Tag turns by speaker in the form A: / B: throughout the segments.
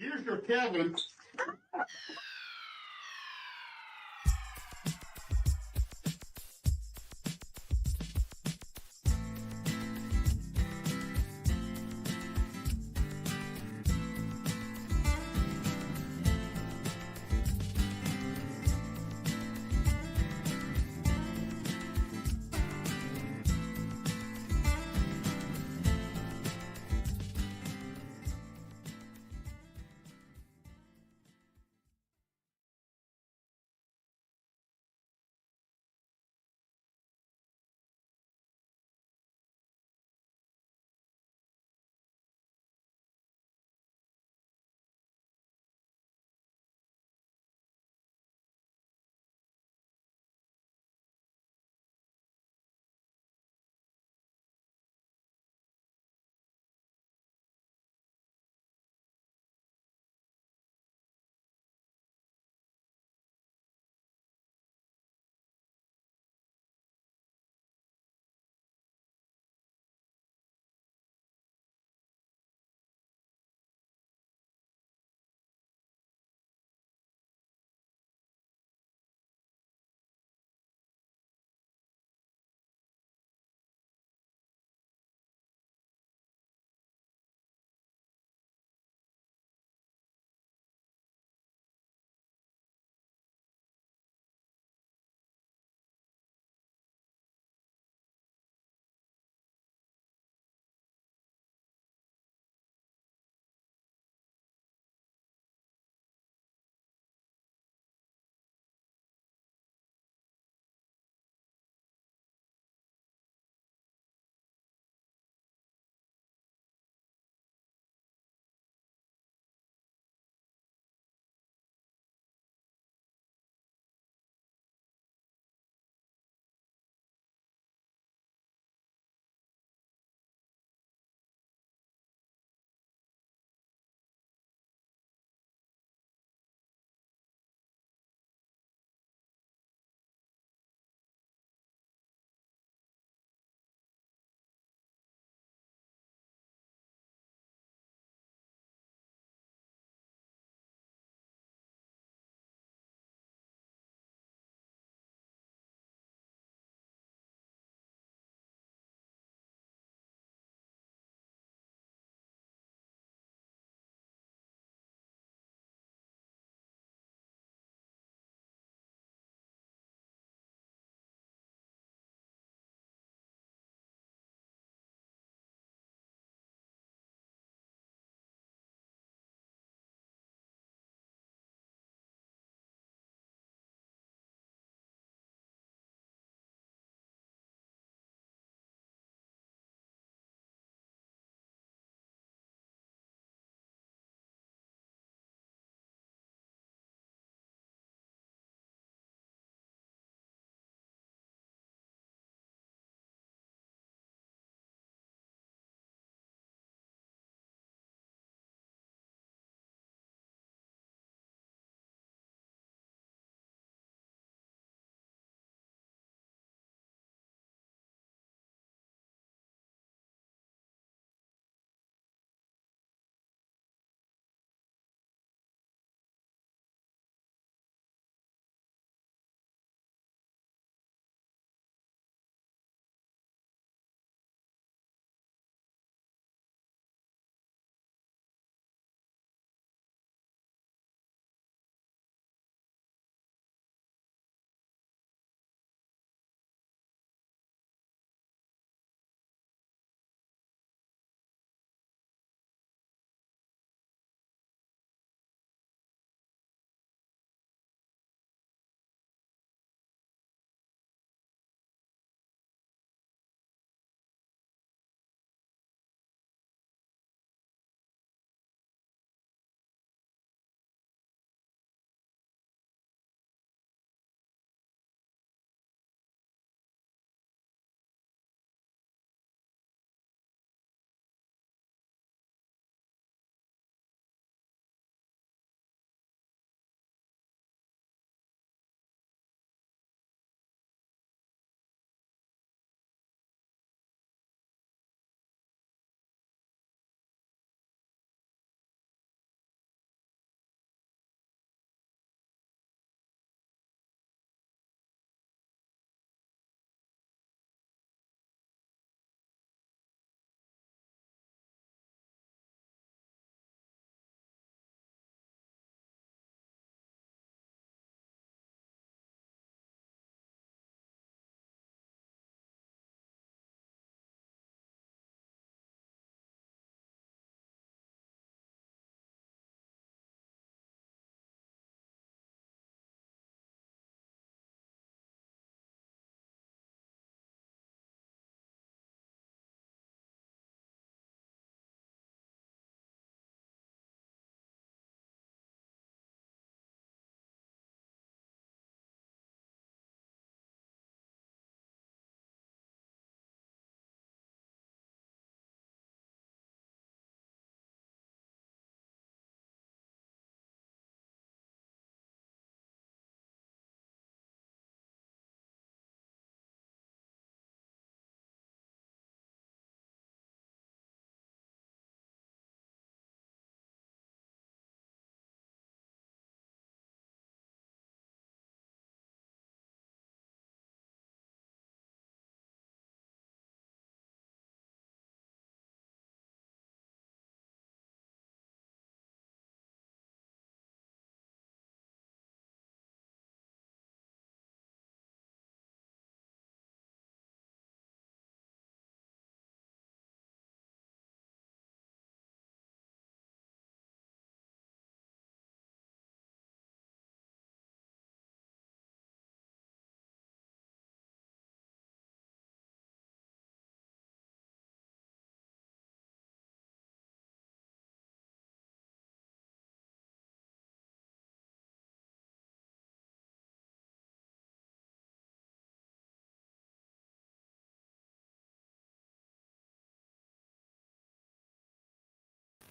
A: Here's your Kevin.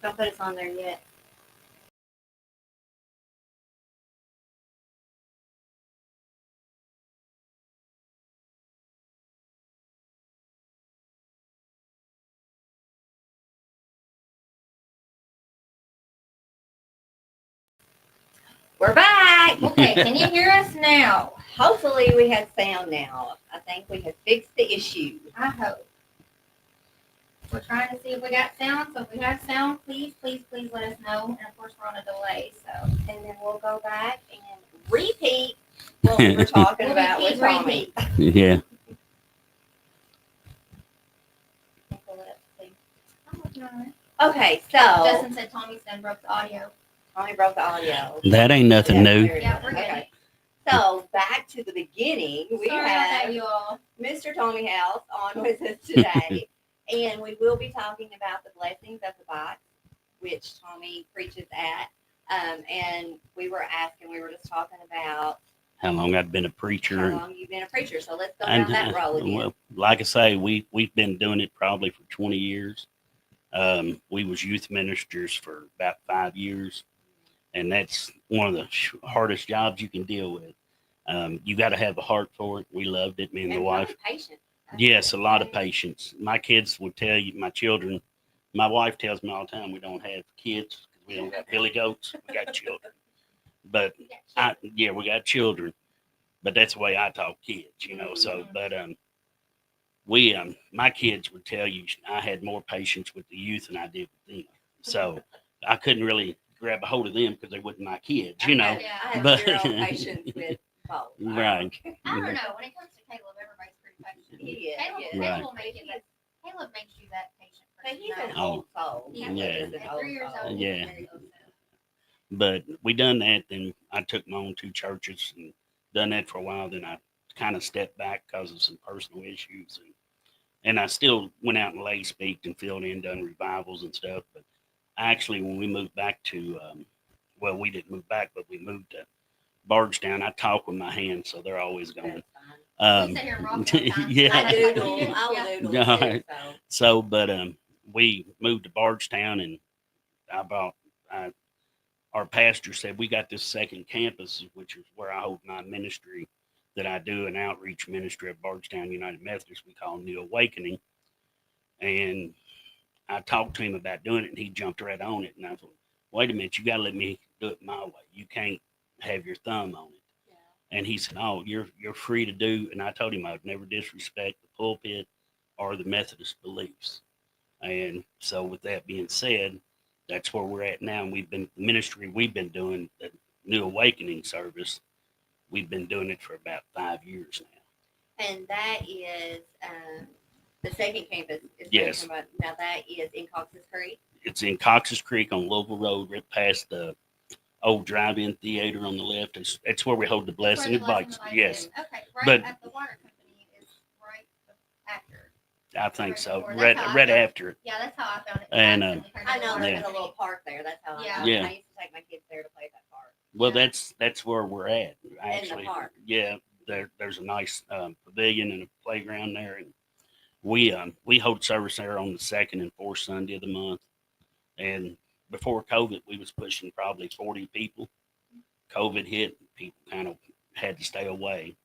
A: Don't put us on there yet. We're back. Okay, can you hear us now? Hopefully we have sound now. I think we have fixed the issue. I hope. We're trying to see if we got sound. So if we have sound, please let us know. And of course we're on a delay, so and then we'll go back and repeat what we were talking about with Tommy.
B: Yeah.
A: Okay, so
C: Justin said Tommy's done broke the audio.
A: Tommy broke the audio.
B: That ain't nothing new.
C: Yeah, we're good.
A: Okay. So back to the beginning, we
C: Sorry about
A: have
C: that, you all.
A: Mr. Tommy House on with us today, and we will be talking about the blessings of the box, which Tommy preaches at. And we were just talking about
B: How long I've been a preacher.
A: how
B: And,
A: long you've been a preacher. So let's go down that road again.
B: well, like I say, we've been doing it probably for 20 years. We was youth ministers for about 5 years, and that's one of the hardest jobs you can deal with. You got to have a heart for it. We loved it, me and the wife.
A: Patient.
B: Yes, a lot of patience. My kids would tell you, my children, my wife tells me all the time, we don't have kids because we don't got billy goats. We got children. But we got children. But that's the way I talk kids, you know. So, but my kids would tell you I had more patience with the youth than I did with them. So I couldn't really grab a hold of them because they wasn't my kids, you know.
C: Yeah.
A: I have
B: But-
A: zero patience with both.
B: Right.
C: I don't know. When it comes to Caleb, everybody's pretty patient.
A: He is.
C: Caleb,
A: Yes.
B: Right.
C: Caleb will make it. Caleb makes you that patient.
A: But he's an
C: No.
A: old soul.
C: Yeah.
A: He's an
C: At
A: old
C: 3 years
A: soul.
C: old.
B: Yeah.
C: he's very old.
B: But we done that. Then I took my own 2 churches and done that for a while. Then I kind of stepped back because of some personal issues. And I still went out and lay speaked and filled in, done revivals and stuff. But actually, when we moved back to, we didn't move back, but we moved to Bardstown. I talk with my hands, so they're always going.
C: We sit here and rock sometimes.
B: Yeah.
A: I doodle.
C: Yeah.
A: I will doodle
B: Yeah.
A: too. So.
B: So, but we moved to Bardstown, and our pastor said we got this second campus, which is where I hold my ministry that I do, an outreach ministry at Bardstown United Methodist. We call New Awakening, and I talked to him about doing it, and he jumped right on it. And I thought, wait a minute, you got to let me do it my way. You can't have your thumb on it.
A: Yeah.
B: And he said, "Oh, you're free to do." And I told him I would never disrespect the pulpit or the Methodist beliefs. And so, with that being said, that's where we're at now. And we've been doing the New Awakening service. We've been doing it for about 5 years now.
A: And that is the second campus. Is
B: Yes.
A: About, now that is in Cox's Creek.
B: It's in Cox's Creek on Louisville Road, right past the old drive-in theater on the left. It's where we hold the blessing of bikes. Yes,
C: Okay, right
B: But-
C: at the water company is right after.
B: I think so.
C: That's
B: Right,
C: how I
B: right
C: felt.
B: after it.
C: Yeah, that's how I found it.
B: And,
A: I know
B: Yeah.
A: there's a little park there. That's how I
C: Yeah.
A: know.
B: Yeah.
A: I used to take my kids there to play that park.
B: Well,
C: Yeah.
B: that's where we're at. Actually,
A: park.
B: yeah. There's a nice pavilion and a playground there, and we hold service there on the second and fourth Sunday of the month. And before COVID, we was pushing probably 40 people. COVID hit, people kind of had to stay away,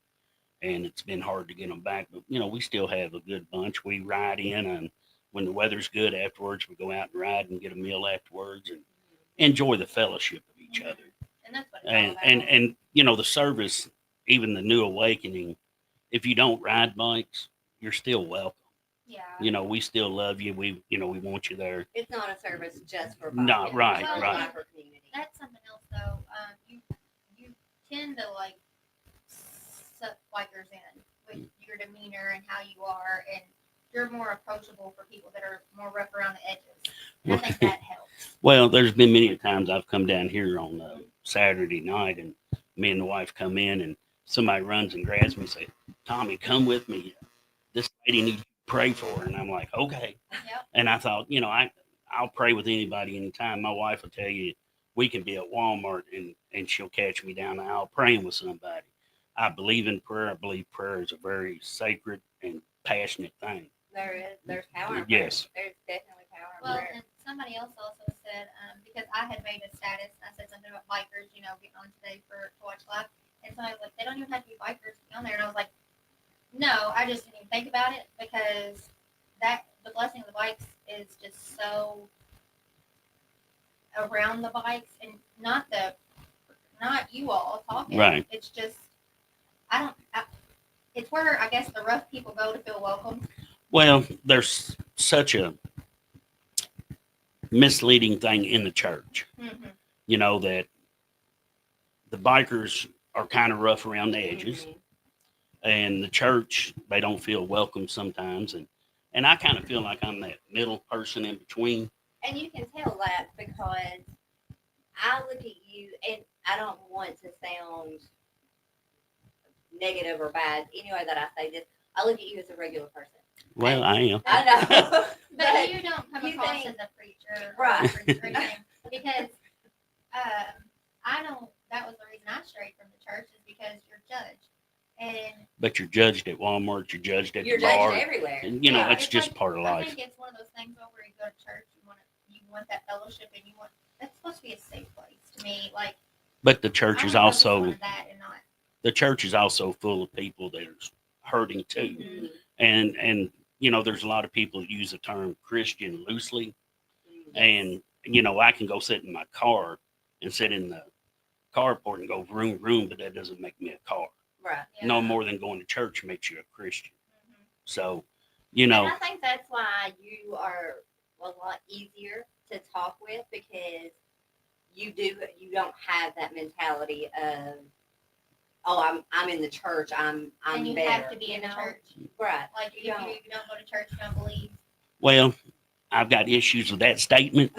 B: and it's been hard to get them back. But we still have a good bunch. We ride in, and when the weather's good afterwards, we go out and ride and get a meal afterwards and enjoy the fellowship of each other.
C: And that's what it's
B: And
C: all about.
B: and the service, even the New Awakening, if you don't ride bikes, you're still welcome.
C: Yeah.
B: We still love you. We want you there.
A: It's not a service just for
B: No,
A: bikes.
B: right,
A: It's
C: right.
A: for community.
C: That's something else though. You tend to like suck bikers in with your demeanor and how you are, and you're more approachable for people that are more rough around the edges. And I think that helps.
B: Well, there's been many times I've come down here on Saturday night, and me and the wife come in, and somebody runs and grabs me and say, "Tommy, come with me. This lady needs you to pray for her." And I'm like, "Okay."
C: Yep.
B: And I thought, I'll pray with anybody anytime. My wife will tell you, we can be at Walmart and she'll catch me down the aisle praying with somebody. I believe in prayer. I believe prayer is a very sacred and passionate thing.
A: There's power in prayer.
B: Yes.
A: There's definitely power in
C: Well,
A: prayer.
C: and somebody else also said, because I had made a status, and I said something about bikers, getting on today to watch live, and somebody was like, they don't even have to be bikers to be on there, and I was like, no, I just didn't even think about it because the blessing of the bikes is just so around the bikes and not you all talking.
B: Right.
C: It's just it's where I guess the rough people go to feel welcome.
B: Well, there's such a misleading thing in the church,
C: Mm-hmm.
B: that the bikers are kind of rough around the edges, and the church, they don't feel welcome sometimes, and I kind of feel like I'm that middle person in between.
A: And you can tell that because I look at you, and I don't want to sound negative or bad anyway that I say this. I look at you as a regular person.
B: Well, I am.
A: I know.
C: But you don't come
A: you
C: across
A: think-
C: as a preacher,
A: Right.
C: Or anything, because I don't. That was the reason I strayed from the church is because you're judged, and
B: But you're judged at Walmart, you're judged at
A: You're
B: the bar,
A: judged everywhere.
B: and
C: Yeah,
B: that's
C: it's
B: just
C: like-
B: part of
C: I
B: life.
C: think it's one of those things where you go to church, you want that fellowship, and that's supposed to be a safe place to me. Like
B: But the church is
C: I wanna focus
B: also
C: on that and not.
B: the church is also full of people that are hurting too,
A: Mhm.
B: and there's a lot of people that use the term Christian loosely, and I can go sit in my car and sit in the carport and go vroom vroom, but that doesn't make me a car.
A: Right.
B: No more than going to church makes you a Christian.
C: Mhm.
B: So,
A: And I think that's why you are a lot easier to talk with because you don't have that mentality of, oh, I'm in the church, I'm
C: And you
A: better,
C: have to be in the
A: know?
C: church.
A: Right.
C: Like if
A: You
C: you don't go to church, you don't believe.
B: well, I've got issues with that statement.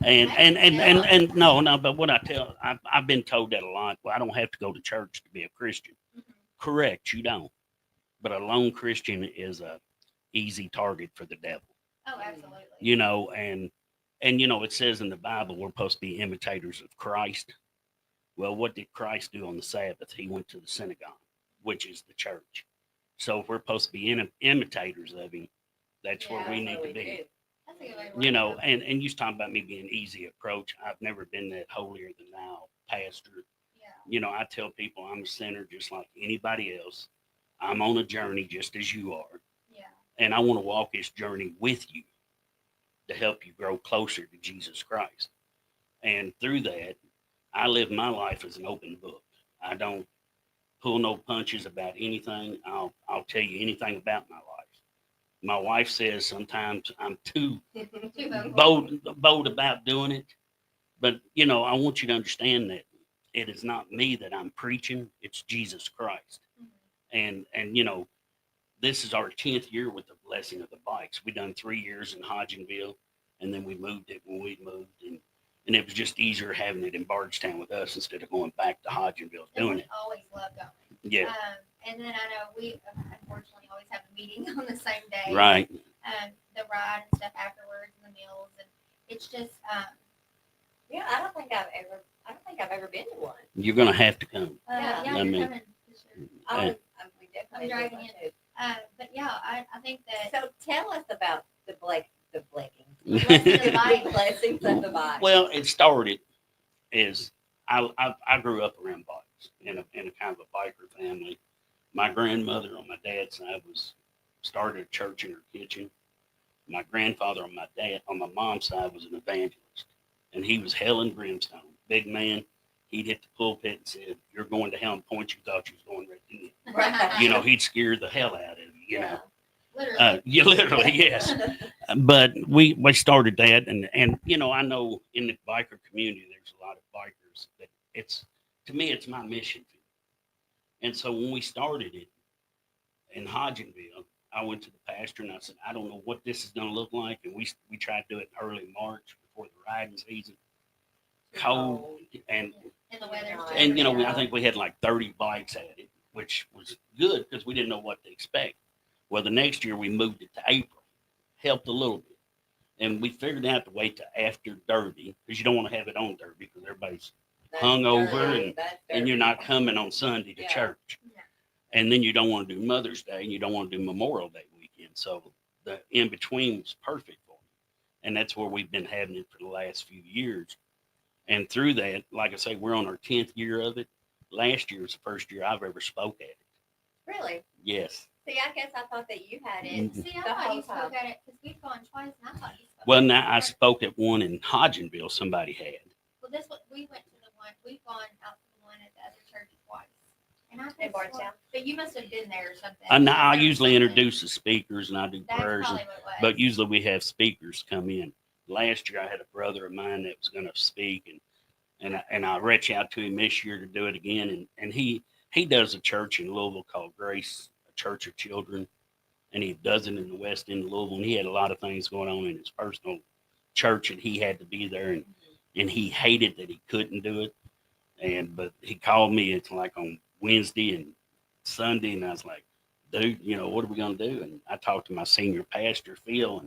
B: And no, but what I've been told that a lot. Well, I don't have to go to church to be a Christian.
C: Mhm.
B: Correct, you don't. But a lone Christian is a easy target for the devil.
C: Oh, absolutely.
B: And it says in the Bible we're supposed to be imitators of Christ. Well, what did Christ do on the Sabbath? He went to the synagogue, which is the church. So if we're supposed to be imitators of him, that's where
C: Yeah,
B: we
A: That's
B: need
A: what
B: to
A: we
B: be.
A: do.
C: That's a good way to look at it.
B: And you was talking about me being easy approach. I've never been that holier than thou pastor.
C: Yeah.
B: I tell people I'm a sinner just like anybody else. I'm on a journey just as you are.
C: Yeah.
B: And I want to walk this journey with you to help you grow closer to Jesus Christ. And through that, I live my life as an open book. I don't pull no punches about anything. I'll tell you anything about my life. My wife says sometimes I'm too
C: Too vocal.
B: bold about doing it. But I want you to understand that it is not me that I'm preaching, it's Jesus Christ.
C: Mhm.
B: And this is our 10th year with the blessing of the bikes. We done 3 years in Hodgenville, and then we moved it when we moved, and it was just easier having it in Bardstown with us instead of going back to Hodgenville
C: And
B: doing
C: we
B: it.
C: always love going.
B: Yeah,
C: And then I know we unfortunately always have a meeting on the same day.
B: right.
C: The ride and stuff afterwards and the meals and it's just
A: Yeah, I don't think I've ever been to one.
B: You're gonna have to come.
C: yeah,
B: I
C: you're
B: mean-
C: coming this year.
A: We definitely
C: I'm
A: do
C: driving
A: one
C: in.
A: too.
C: But yeah, I think that
A: So tell us about the blessings.
C: Blessings of the bike.
A: The blessings of the bike.
B: Well, it started as I grew up around bikes in a kind of a biker family. My grandmother on my dad's side started a church in her kitchen. My grandfather on my mom's side was an evangelist, and he was hell and brimstone, big man. He'd hit the pulpit and said, "You're going to hell," and point you thought you was going right to hell.
A: Right.
B: He'd scare the hell out of you.
A: Yeah.
C: literally.
B: You literally, yes. But we started that, and I know in the biker community there's a lot of bikers that to me it's my mission field. And so when we started it in Hodgenville, I went to the pastor and I said, I don't know what this is going to look like, and we tried to do it in early March before the riding season, cold, and
C: And the weather's just
B: and
C: crazy.
B: I think we had like 30 bikes at it, which was good because we didn't know what to expect. Well, the next year we moved it to April, helped a little bit, and we figured out to wait to after Derby because you don't want to have it on Derby because everybody's
A: That's
B: hungover
A: dirty.
B: and you're not coming on Sunday to
A: Yeah.
B: church,
C: No.
B: and then you don't want to do Mother's Day and you don't want to do Memorial Day weekend. So the in between was perfect for me. And that's where we've been having it for the last few years. And through that, like I say, we're on our 10th year of it. Last year was the first year I've ever spoke at it.
A: Really?
B: Yes.
A: See, I guess I thought that you had it.
B: Mhm.
C: See, I
A: The
C: thought
A: whole
C: you
A: time.
C: spoke at it because we've gone twice, and I thought you spoke.
B: Well,
C: at it.
B: now I spoke at one in Hodgenville somebody had.
C: Well, this one we went to the one. We've gone out to the one at the other church twice, and I
A: In
C: think
A: Bardstown?
C: but you must have been there or something.
B: And
C: because
B: I
C: there was
B: usually
C: something.
B: introduce the speakers and I do
C: That's
B: prayers,
C: probably what it was.
B: but usually we have speakers come in. Last year I had a brother of mine that was going to speak, and I reached out to him this year to do it again. And he does a church in Louisville called Grace, a Church of Children, and he does it in the West End of Louisville. And he had a lot of things going on in his personal church, and he had to be there, and he hated that he couldn't do it. But he called me. It's like on Wednesday and Sunday, and I was like, dude, what are we gonna do? And I talked to my senior pastor, Phil,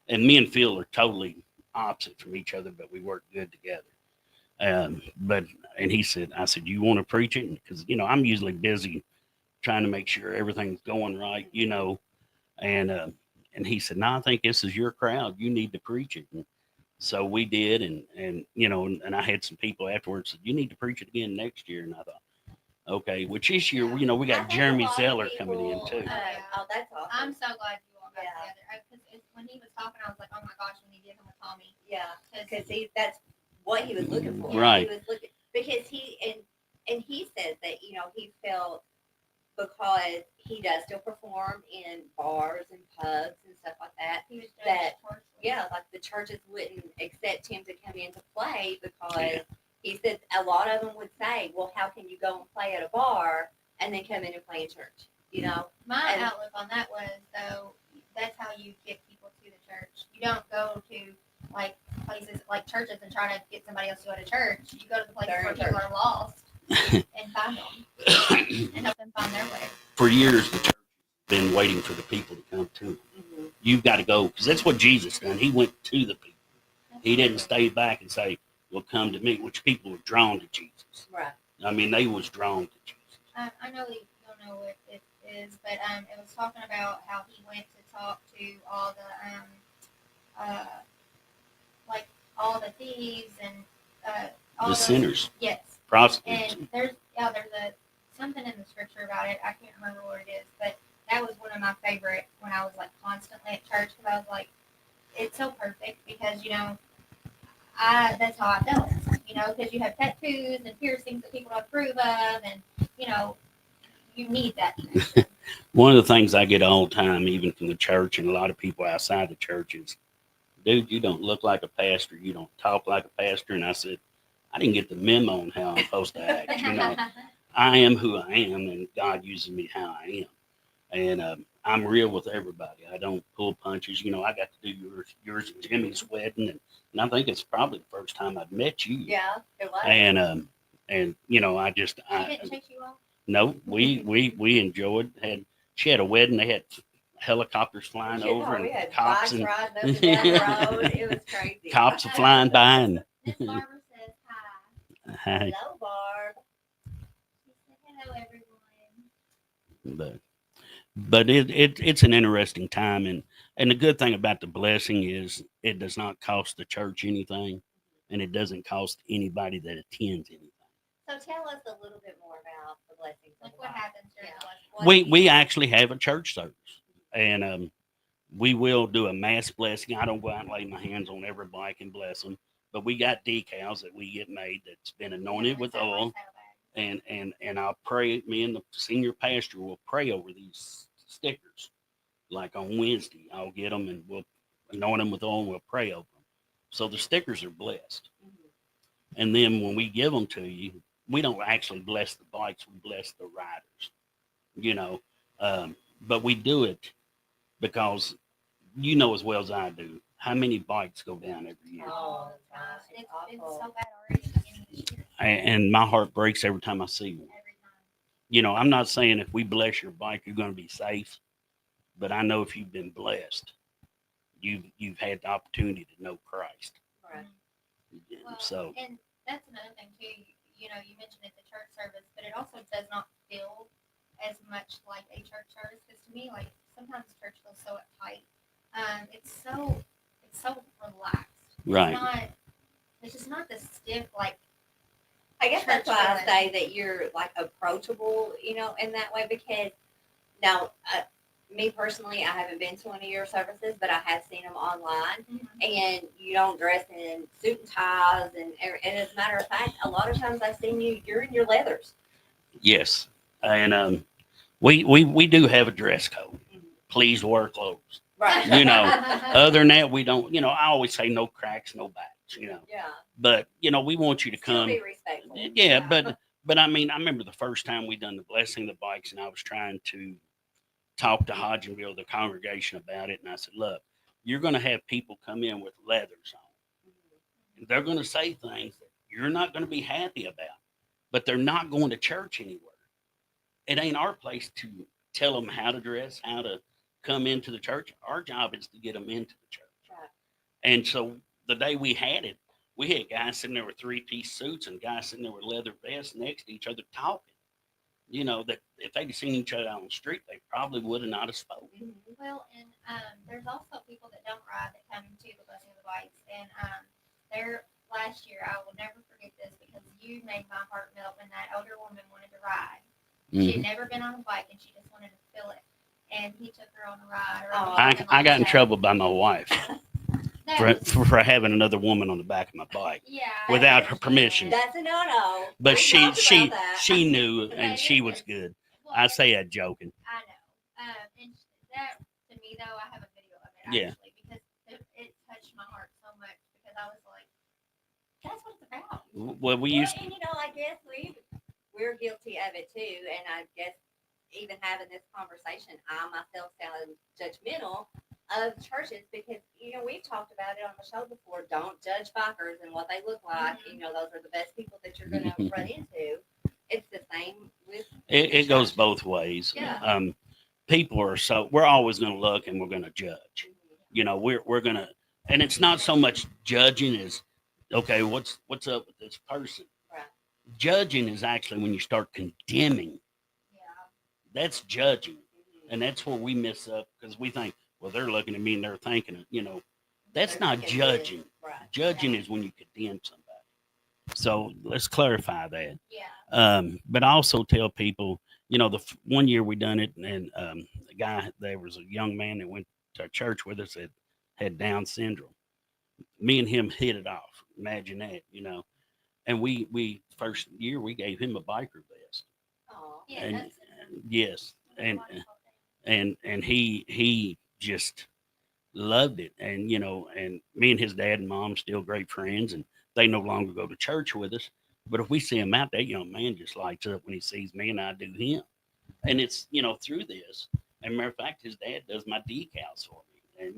B: and me and Phil are totally opposite from each other, but we work good together. And he said, I said, you want to preach it? Because I'm usually busy trying to make sure everything's going right, and he said, no, I think this is your crowd. You need to preach it. And so we did, and I had some people afterwards said, you need to preach it again next year. And I thought, okay, which this year, we
A: I
B: got
A: think
B: Jeremy
A: a lot of
B: Zeller coming in
A: people,
B: too.
A: Oh, that's awesome.
C: I'm so glad you all got
A: Yeah.
C: together because when he was talking, I was like, oh my gosh, we need to get him with Tommy.
A: Yeah,
C: 'Cause
A: because that's what he was looking for.
B: Right.
A: He was looking because and he said that he felt because he does still perform in bars and pubs and stuff like that.
C: he was doing
A: That-
C: church.
A: Yeah, like the churches wouldn't accept him to come in to play because
B: Yeah.
A: he said a lot of them would say, "Well, how can you go and play at a bar and then come in and play in church?"
C: My
A: And-
C: outlook on that was though, that's how you get people to the church. You don't go to like places like churches and try to get somebody else to go to church. You go to the places
A: They're
C: where
A: in
C: people
A: church.
C: are lost and find them and help them find their way.
B: For years, the church has been waiting for the people to come to him.
A: Mhm.
B: You've got to go, because that's what Jesus done. He went to the people. He didn't stay back and say, well, come to me, which people were drawn to Jesus.
A: Right.
B: I mean, they was drawn to Jesus.
C: I know you don't know what it is, but it was talking about how he went to talk to all the like all the thieves and all
B: The
C: those-
B: sinners,
C: Yes,
B: prostitutes.
C: and there's a something in the scripture about it. I can't remember what it is, but that was one of my favorite when I was like constantly at church because I was like, it's so perfect because that's how I felt, because you have tattoos and piercings that people don't approve of, and you need that connection.
B: One of the things I get all the time, even from the church and a lot of people outside the church, is, dude, you don't look like a pastor. You don't talk like a pastor. And I said, I didn't get the memo on how I'm supposed to act. I am who I am, and God uses me how I am. And I'm real with everybody. I don't pull punches. I got to do yours and Jimmy's wedding, and I think it's probably the first time I've met you.
A: Yeah, it was.
B: And I
C: She didn't chase you off.
B: no, we enjoyed. She had a wedding. They had helicopters flying
A: You know,
B: over
A: we
B: and
A: had
B: cops
A: bikes
B: and
A: riding up and down the road. It was crazy.
B: cops are flying by and
C: Miss Barbara says hi.
B: hey,
A: Hello, Barb.
C: She said hello, everyone.
B: but it's an interesting time, and the good thing about the blessing is it does not cost the church anything, and it doesn't cost anybody that attends anything.
A: So tell us a little bit more about the blessings. of
C: Like
A: the
C: what
A: Bible.
C: happens during
A: Yeah.
C: the lesson?
A: What
B: We
A: do you-
B: we actually have a church service, and we will do a mass blessing. I don't go out and lay my hands on every bike and bless them, but we got decals that we get made that's been anointed with oil, and I'll pray. Me and the senior pastor will pray over these stickers. Like on Wednesday, I'll get them and we'll anoint them with oil and we'll pray over them. So the stickers are blessed.
A: Mhm.
B: And then when we give them to you, we don't actually bless the bikes, we bless the riders, but we do it because as well as I do, how many bikes go down every year.
A: Oh, gosh,
C: It's
A: it's
C: been
A: awful.
C: so bad already at the beginning of this year.
B: And my heart breaks every time I see one.
C: Every time.
B: I'm not saying if we bless your bike, you're going to be safe, but I know if you've been blessed, you've had the opportunity to know Christ.
A: Right.
C: Well,
B: So
C: and that's another thing too. You mentioned it, the church service, but it also does not feel as much like a church service because to me, like sometimes church feels so uptight. it's so relaxed.
B: Right.
C: It's just not the stiff, like,
A: I guess that's
C: church
A: why I
C: feeling.
A: say that you're like approachable, in that way, because now, me personally, I haven't been to one of your services, but I have seen them online, and you don't dress in suit and ties, and as a matter of fact, a lot of times I've seen you're in your leathers.
B: Yes. And we do have a dress code. Please wear clothes.
A: Right.
B: You know, Other than that, we don't. I always say no cracks, no backs.
A: Yeah.
B: But we want you to
A: Still
B: come.
A: be respectful.
B: Yeah, but I mean, I remember the first time we done the blessing of the bikes, and I was trying to talk to Hodgenville, the congregation, about it, and I said, look, you're going to have people come in with leathers on. And they're going to say things that you're not going to be happy about, but they're not going to church anywhere. It ain't our place to tell them how to dress, how to come into the church. Our job is to get them into the church.
A: Right.
B: And so the day we had it, we had guys sitting there with 3-piece suits and guys sitting there with leather vests next to each other talking. That if they'd seen each other on the street, they probably would have not have spoken.
C: Well, and there's also people that don't ride that come to the blessing of the bikes, and there last year I will never forget this because you made my heart melt when that older woman wanted to ride. She had never been on a bike and she just wanted to feel it, and he took her on a ride.
B: I got in trouble by my wife
C: That was-
B: for having another woman on the back of my bike
C: yeah,
B: without her permission.
A: That's a no-no.
B: But
A: We
B: she
A: talked
B: she
A: about that.
B: she knew, and she was good.
C: Well,
B: I say that joking.
C: I know. And that to me though, I have a video of it
B: Yeah.
C: actually because it touched my heart so much because I was like, that's what it's about.
B: Well, we used
A: And I guess we're guilty of it too. And I guess even having this conversation, I myself sound judgmental of churches because we've talked about it on the show before. Don't judge bikers and what they look like. Those are the best people that you're going to run into. It's the same with
B: it goes both ways.
A: Yeah.
B: People are we're always going to look and we're going to judge. We're going to, and it's not so much judging as okay, what's up with this person.
A: Right.
B: Judging is actually when you start condemning.
C: Yeah.
B: That's judging, and that's where we mess up because we think, well, they're looking at me and they're thinking, that's
A: They're
B: not
A: thinking
B: judging.
A: Right.
B: Judging is when you condemn somebody. So let's clarify that.
C: Yeah.
B: But I also tell people, the one year we done it, and a guy, there was a young man that went to church with us that had Down syndrome. Me and him hit it off. Imagine that, And we first year we gave him a biker vest.
A: Oh.
C: Yeah.
B: And
C: That's
B: yes, and
C: wonderful
B: and he just loved it, and and me and his dad and mom still great friends, and they no longer go to church with us, but if we see him out, that young man just lights up when he sees me and I do him. And it's through this, and matter of fact, his dad does my decals for me, and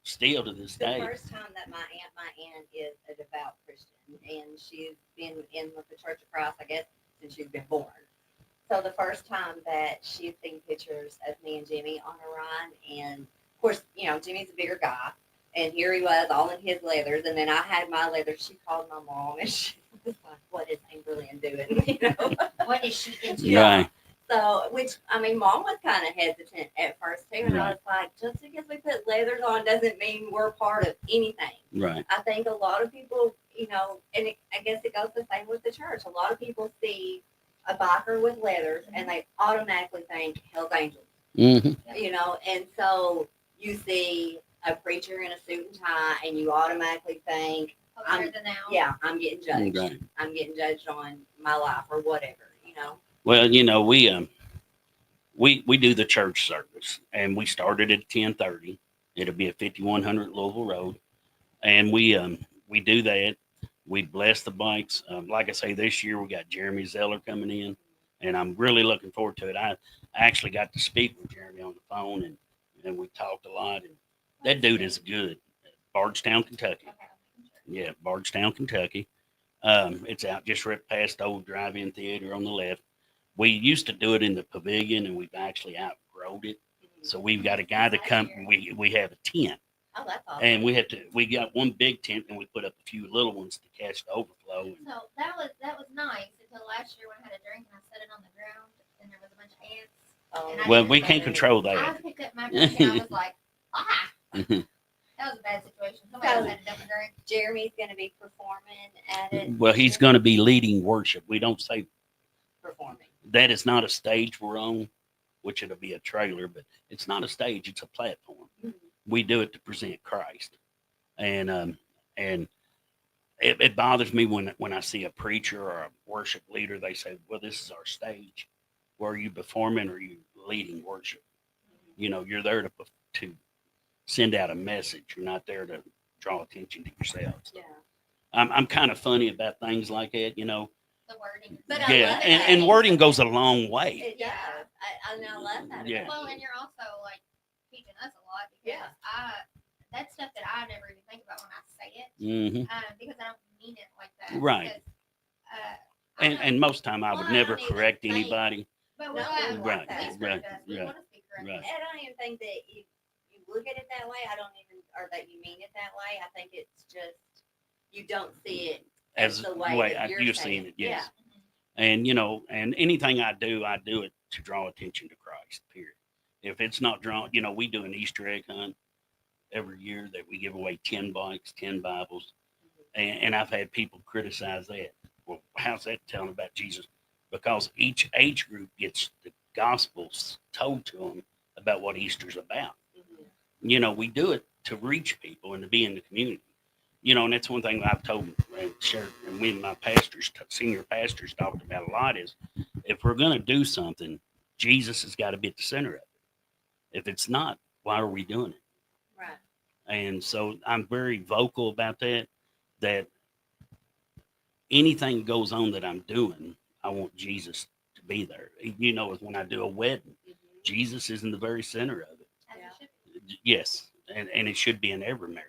B: still to this
A: The
B: day.
A: first time that my aunt is a devout Christian, and she's been in with the Church of Christ, I guess, since she's been born. So the first time that she's seen pictures of me and Jimmy on a run, and of course, Jimmy's a bigger guy, and here he was all in his leathers, and then I had my leathers. She called my mom, and she was like, "What is Angerlyn doing?"
C: What is she into?
B: Right.
A: So, Mom was kind of hesitant at first too, and I
B: Right.
A: was like, just because we put leathers on doesn't mean we're part of anything.
B: Right.
A: I think a lot of people, I guess it goes the same with the church. A lot of people see a biker with leathers and they automatically think Hell's Angels, and so you see a preacher in a suit and tie and you automatically think,
C: Holier than thou.
A: yeah, I'm getting judged.
B: Right.
A: I'm getting judged on my life or whatever,
B: Well, we do the church service, and we started at 10:30. It'll be at 5100 Louisville Road, and we do that. We bless the bikes. Like I say, this year we got Jeremy Zeller coming in, and I'm really looking forward to it. I actually got to speak with Jeremy on the phone, and we talked a lot. And that dude is good. Bardstown, Kentucky.
C: Okay.
B: Yeah, Bardstown, Kentucky. It's out just right past the old drive-in theater on the left. We used to do it in the pavilion, and we've actually outgrown it. So we've got a guy that come. We have a tent,
A: Oh, that's awesome.
B: and we got one big tent, and we put up a few little ones to catch the overflow. And
C: So that was nice until last year when I had a drink and I set it on the ground and there was a bunch of ants. And I
B: well,
C: didn't
B: we
C: say
B: can't
C: anything.
B: control
C: I
B: that.
C: picked up my drink and I was like, ah. That was a bad situation.
A: added.
B: Well, he's going to be leading worship. We don't say
A: performing.
B: that is not a stage we're on, which it'll be a trailer, but it's not a stage, it's a platform.
A: Mhm.
B: We do it to present Christ. And it bothers me when I see a preacher or a worship leader, they say, well, this is our stage. Well, are you performing or are you leading worship? You know, you're there to send out a message. You're not there to draw attention to yourselves.
A: Yeah.
B: I'm kind of funny about things like that, you know.
C: The wording.
A: But I
B: Yeah,
A: love
B: and
A: that.
B: wording goes a long way.
A: It does. I love that.
B: Yeah.
C: Well, and you're also like teaching us a lot because
A: Yeah.
C: that's stuff that I never even think about when I say it, because I don't mean it like that.
B: Right.
C: Because,
B: And most time I would
A: Well, I
B: never
A: don't even
B: correct
A: think-
B: anybody.
C: but
A: No,
C: we
A: right,
C: want
A: right,
C: we
B: right,
C: want to speak correctly.
B: right.
A: I don't even think that you look at it that way. I don't even, or that you mean it that way. I think it's just you don't see it
B: As
A: the way that
B: you're
A: saying
B: seeing it, yes.
C: Mhm.
B: And you know, and anything I do it to draw attention to Christ. Period. If it's not drawn, you know, we do an Easter egg hunt every year that we give away 10 bikes, 10 Bibles, and I've had people criticize that. Well, how's that telling about Jesus? Because each age group gets the Gospels told to them about what Easter's about.
A: Mhm.
B: You know, we do it to reach people and to be in the community. You know, and that's one thing that I've told and shared, and we and my pastors, senior pastors, talked about a lot is if we're going to do something, Jesus has got to be at the center of it. If it's not, why are we doing it?
A: Right.
B: And so I'm very vocal about that, that anything that goes on that I'm doing, I want Jesus to be there. You know, when I do a wedding,
A: Mhm.
B: Jesus is in the very center of it.
C: As
A: Yeah.
C: it should be.
B: Yes, and it should be in every marriage.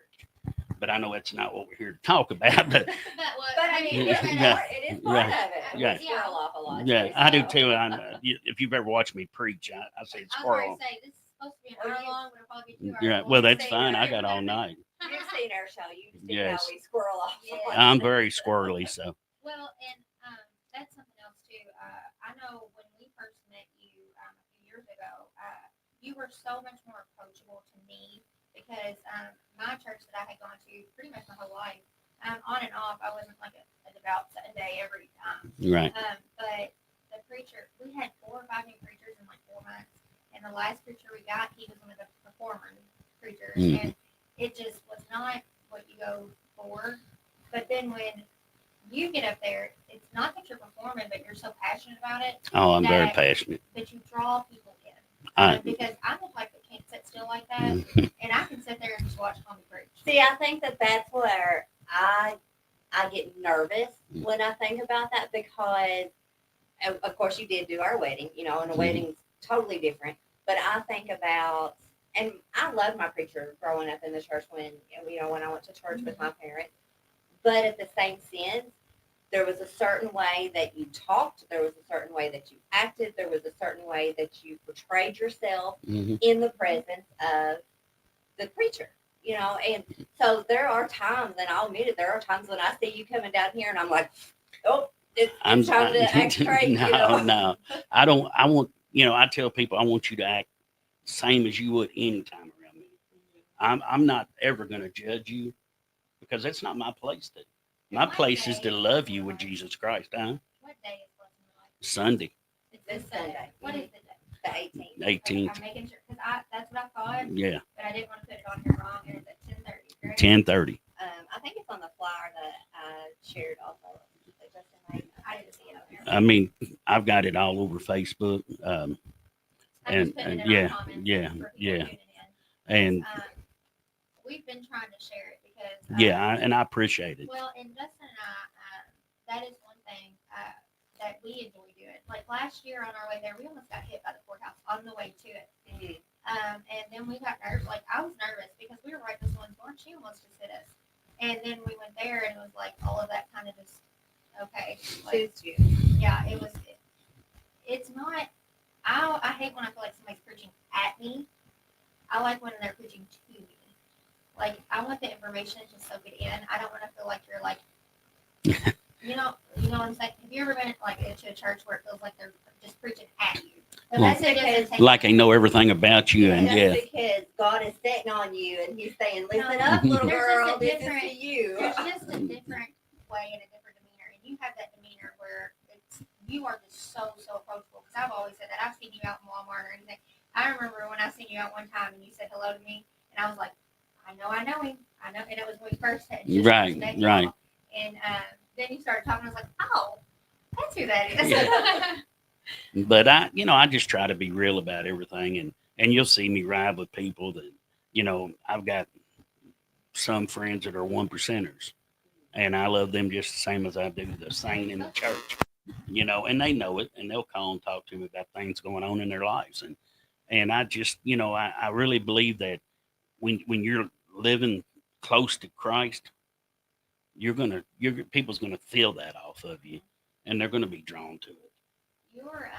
B: But I know that's not what we're here to talk about. But
C: But what?
A: But I mean,
B: Yeah.
A: it is part
B: Right.
A: of it.
B: Yeah.
A: We squirrel off a lot.
B: yeah,
A: too,
B: I do
A: so.
B: too. If you've ever watched me preach, I say it's
C: I was
B: squirrel.
C: going to say this is supposed to be
A: Or
C: an hour
A: you-
C: long, but it'll probably be 2 hours.
B: Yeah,
C: long.
B: well, that's
A: Say
B: fine. I
A: that.
B: got all night.
A: You've seen our show. You see
B: Yes.
A: how we squirrel off.
C: Yeah.
B: I'm very squirrely, so
C: Well, and that's something else too. I know when we first met you a few years ago, you were so much more approachable to me because my church that I had gone to pretty much my whole life, on and off, I wasn't like a devout Sunday every time.
B: right.
C: But the preacher, we had 4 or 5 new preachers in like 4 months, and the last preacher we got, he was one of the performer preachers,
B: Mhm.
C: and it just was not what you go for. But then when you get up there, it's not that you're performing, but you're so passionate about it
B: Oh, I'm very
C: that-
B: passionate.
C: that you draw people in.
B: I-
C: Because I'm the type that can't sit still like that,
B: Mhm.
C: and I can sit there and just watch Tommy preach.
A: See, I think that that's where I get nervous
B: Mm.
A: when I think about that because, of course, you did do our wedding, you know, and a
B: Mhm.
A: wedding's totally different. But I think about, and I loved my preacher growing up in the church when I went to church with my parents. But at the same sense, there was a certain way that you talked, there was a certain way that you acted, there was a certain way that you portrayed yourself
B: Mhm.
A: in the presence of the preacher, you know. And so there are times, and I'll admit it, there are times when I see you coming down here and I'm like, oh, it's time to act straight,
B: no,
A: you know.
B: no. I don't. I want. You know, I tell people I want you to act same as you would anytime around me. I'm not ever going to judge you because that's not my place to. My place is to love you with Jesus Christ. Huh?
C: What day is Blessing Your Life?
B: Sunday,
C: It's
A: This Sunday.
C: What is the day?
A: The 18th.
B: 18th.
C: I'm making sure, because that's what I thought,
B: Yeah,
C: but I didn't want to put it on here wrong, and it's at 10:30, right?
B: 10:30.
A: I think it's on the flyer that I shared also. That Justin made.
C: I didn't see it on there.
B: I mean, I've got it all over Facebook.
C: I'm
B: and-
C: just putting
B: and
C: it in
B: yeah,
C: our comments
B: yeah,
C: for people
B: yeah.
C: tuning
B: And
C: in. We've been trying to share it because
B: and I appreciate it.
C: well, and Justin and I, that is one thing that we enjoy doing. Like last year on our way there, we almost got hit by the courthouse on the way to it.
A: Mhm.
C: And then we got nervous. Like I was nervous because we were right this one's door. She almost just hit us. And then we went there, and it was like all of that kind of just okay. Like,
A: Suits you.
C: yeah, it was. It's not. I hate when I feel like somebody's preaching at me. I like when they're preaching to me. Like I want the information to soak it in. I don't want to feel like you're like, you know what I'm saying. Have you ever been like into a church where it feels like they're just preaching at you? The
B: Well,
C: message doesn't take-
B: Like they know everything about you, and
A: That's
B: yeah,
A: because God is sitting on you and He's saying, listen
C: No,
A: up, little
C: there's
A: girl,
C: just a
A: this is
C: different-
A: to you.
C: There's just a different way and a different demeanor, and you have that demeanor where you are just so approachable. Because I've always said that. I've seen you out in Walmart or anything. I remember when I seen you out one time and you said hello to me, and I was like, I know him. I know, and it was when we first had just
B: Right,
C: met
B: right.
C: y'all. And then you started talking. I was like, oh, that's who that is.
B: Yeah. But I just try to be real about everything, and you'll see me ride with people that, I've got some friends that are 1%ers, and I love them just the same as I do the saint in the church, and they know it, and they'll call and talk to me about things going on in their lives, and I just, I really believe that when you're living close to Christ, people's gonna feel that off of you, and they're gonna be drawn to it.
C: Your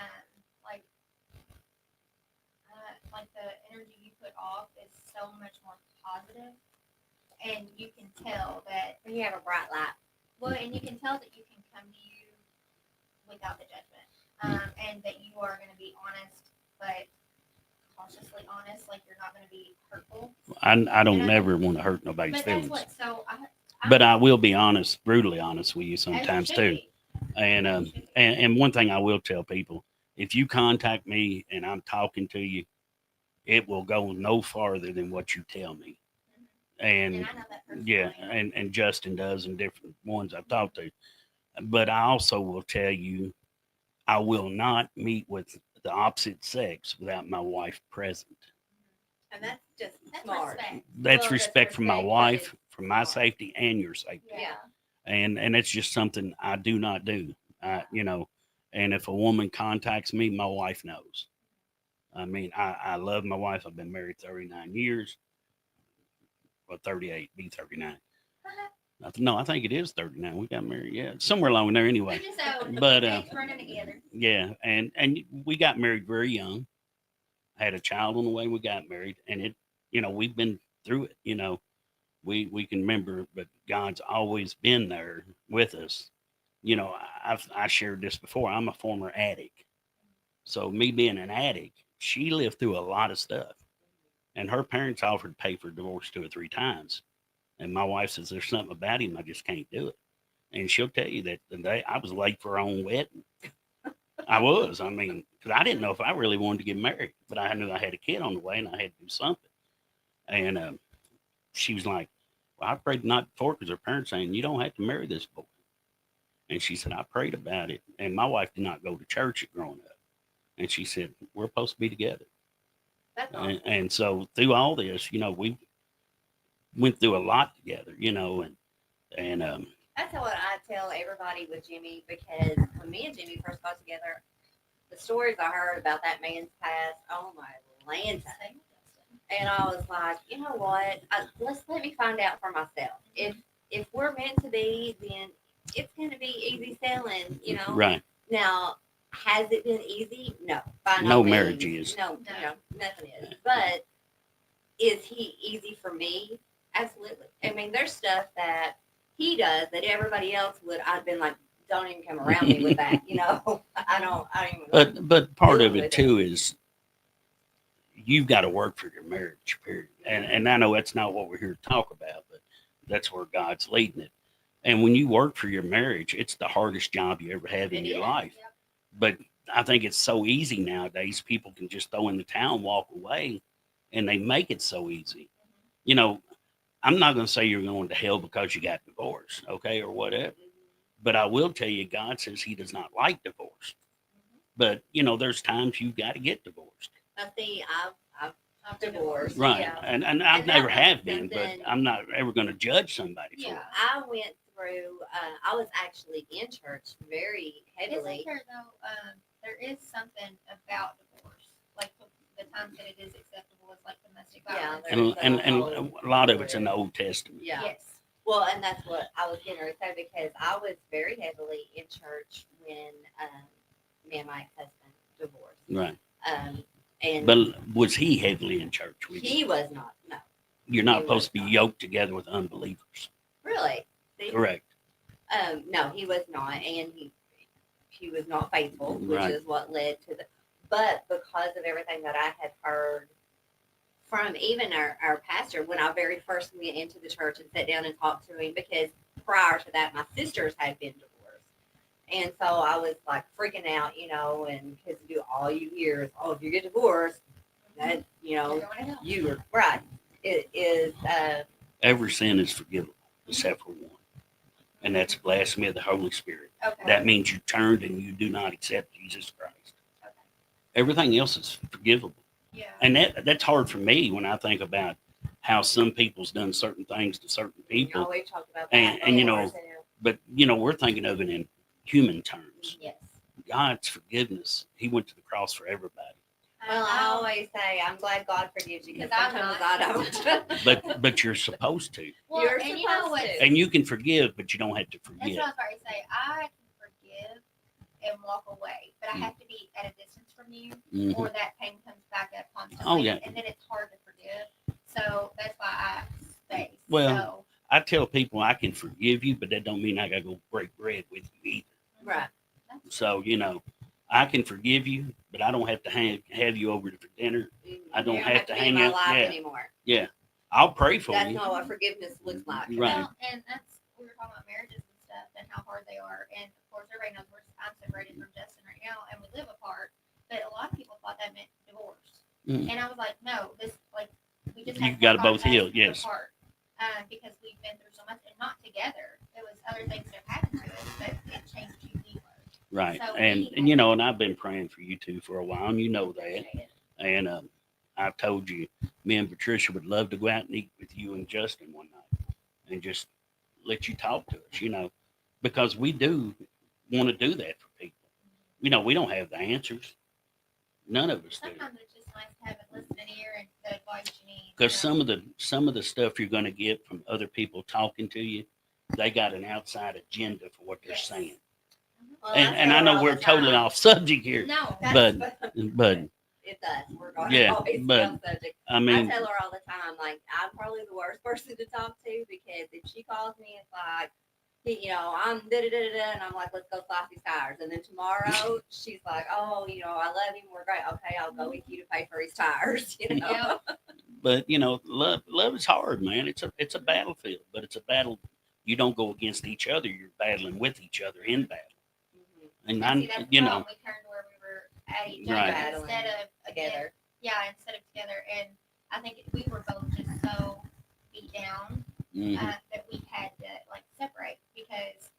C: like the energy you put off is so much more positive, and you can tell that.
A: You have a bright light.
C: Well, and you can tell that you can come to you without the judgment, and that you are going to be honest, but cautiously honest. Like you're not going to be hurtful.
B: I don't
C: And I-
B: never want to hurt nobody's
C: But
B: feelings,
C: that's what. So
B: but I will be honest, brutally honest with you
C: as you
B: sometimes
C: should
B: too.
C: be.
B: And
C: As you should be.
B: and one thing I will tell people: if you contact me and I'm talking to you, it will go no farther than what you tell me.
C: And
B: And
C: I know that personally.
B: yeah, and Justin does, and different ones I've talked to. But I also will tell you, I will not meet with the opposite sex without my wife present.
A: And that's just
C: That's
A: smart.
C: respect.
B: That's
A: Well, that's
B: respect for my
A: respect, but
B: wife,
A: it's
B: for my
A: smart.
B: safety, and your safety.
C: Yeah.
B: And it's just something I do not do. And if a woman contacts me, my wife knows. I mean, I love my wife. I've been married 39 years. Well, 38, be 39. No, I think it is 39. We got married, yeah, somewhere along there anyway.
C: We just owe
B: But,
C: days running together.
B: Yeah, and we got married very young. I had a child on the way we got married, and we've been through it. We can remember, but God's always been there with us. I shared this before. I'm a former addict, so me being an addict, she lived through a lot of stuff, and her parents offered to pay for divorce 2 or 3 times, and my wife says there's something about him I just can't do it, and she'll tell you that the day I was late for our own wedding. I was. I mean, because I didn't know if I really wanted to get married, but I knew I had a kid on the way and I had to do something. And she was like, "Well, I prayed the night before because her parents saying you don't have to marry this boy." And she said, "I prayed about it." And my wife did not go to church growing up, and she said, "We're supposed to be together."
A: That's awesome.
B: And so through all this, we went through a lot together, and
A: That's what I tell everybody with Jimmy, because when me and Jimmy first got together, the stories I heard about that man's past, oh my Lanta. And I was like, you know what? Let me find out for myself. If we're meant to be, then it's going to be easy sailing,
B: right.
A: Now, has it been easy? No. By
B: No
A: means.
B: marriage is.
A: No, nothing is. But is he easy for me? Absolutely. I mean, there's stuff that he does that everybody else would. I've been like, don't even come around me with that. I don't even.
B: But part
A: deal
B: of it
A: with
B: too is you've got to work for your marriage, period. And I know that's not what we're here to talk about, but that's where God's leading it. And when you work for your marriage, it's the hardest job you ever have in
A: It
B: your
A: is.
B: life.
C: Yep.
B: But I think it's so easy nowadays. People can just throw in the towel and walk away, and they make it so easy. I'm not going to say you're going to hell because you got divorced, okay, or whatever. But I will tell you, God says He does not like divorce. But there's times you've got to get divorced.
A: Now, see, I've divorced.
B: Right.
A: Yeah.
B: And I
A: And that
B: never
A: was
B: have been, but
A: something-
B: I'm not ever going to judge somebody for
C: Yeah.
B: it.
A: I went through. I was actually in church very heavily.
C: Isn't there though? There is something about divorce, like the times that it is acceptable as like domestic
A: Yeah,
C: violence.
B: And a lot of it's in the Old Testament.
A: Yeah.
C: Yes.
A: Well, and that's what I was getting ready to say, because I was very heavily in church when me and my ex-husband divorced.
B: Right.
A: And
B: But was he heavily in church with you?
A: he was not. No,
B: You're not
A: he
B: supposed to be
A: was not.
B: yoked together with unbelievers.
A: really. See?
B: Correct.
A: No, he was not, and he was not faithful, which
B: Right.
A: is what led to the. But because of everything that I had heard from even our pastor when I very first went into the church and sat down and talked to him, because prior to that, my sisters had been divorced. And so I was like freaking out, and because all you hear is, oh, if you get divorced, that,
C: You're going to hell.
A: you are right. It is,
B: Every sin is forgivable except for one, and that's blasphemy of the Holy Spirit.
C: Okay.
B: That means you turned and you do not accept Jesus Christ.
C: Okay.
B: Everything else is forgivable.
C: Yeah.
B: And that's hard for me when I think about how some people's done certain things to certain people.
A: we talked about that.
B: And,
A: before, so,
B: But we're thinking of it in human terms.
A: yes.
B: God's forgiveness. He went to the cross for everybody.
A: Well, I always say I'm glad God forgives you because
C: I'm
A: sometimes
C: not.
A: I don't.
B: But you're supposed to.
C: Well,
A: You're
C: and you know
A: supposed
C: what?
A: to.
B: And you can forgive, but you don't have to
C: That's
B: forget.
C: what I was about to say. I can forgive and walk away, but I have to be at a distance from you,
B: Mhm.
C: or that pain comes back up constantly.
B: Oh, yeah.
C: And then it's hard to forgive. So that's why I stay.
B: Well, I tell people I can forgive you, but that don't mean I gotta go break bread with you either.
A: Right.
B: So, I can forgive you, but I don't have to have you over for dinner. I don't
A: You
B: have to
A: be
B: hang
A: in my
B: out.
A: life
B: Yeah.
A: anymore.
B: I'll pray for
A: That's
B: you.
A: not what forgiveness looks like.
B: Right.
C: Well, and that's we were talking about marriages and stuff and how hard they are. And of course, everybody knows I'm separated from Justin right now, and we live apart. But a lot of people thought that meant divorce,
B: Mm.
C: and I was like, no, this we just
B: You
C: have to
B: gotta
C: work on
B: both heal,
C: us
B: yes.
C: apart, because we've been through so much and not together. It was other things that happened to us, but it changed who we were.
B: Right.
C: So
B: And
C: we-
B: and I've been praying for you two for a while, and you know that.
C: Appreciate it.
B: And I've told you, me and Patricia would love to go out and eat with you and Justin one night and just let you talk to us, because we do want to do that for people. We don't have the answers. None of us do.
C: Sometimes it's just nice to have a listening ear and the advice you need.
B: Because some of the stuff you're going to get from other people talking to you, they got an outside agenda for what they're
C: Yes.
B: saying.
A: Well,
B: And
A: tell
B: I
A: her
B: know
A: all
B: we're
A: the
B: totally
A: time.
B: off subject here,
C: No,
B: but
A: It's us. We're going
B: Yeah,
A: to always be
B: but,
A: on subject.
B: I
A: I
B: mean,
A: tell her all the time, like, I'm probably the worst person to talk to because if she calls me, it's like, I'm da-da-da-da-da, and I'm like, let's go slice these tires. And then tomorrow, she's like, oh, I love him. We're great. Okay, I'll go with you to pay for his tires,
C: Yeah.
B: but love is hard, man. It's a battlefield, but it's a battle. You don't go against each other. You're battling with each other in battle.
A: Mhm.
B: And
C: See,
B: I'm,
C: that's the
B: you know,
C: problem. We turned where we were at each
B: Right.
C: other instead of
A: Together.
C: instead of together. And I think we were both just so beat down
B: mhm,
C: that we had to separate because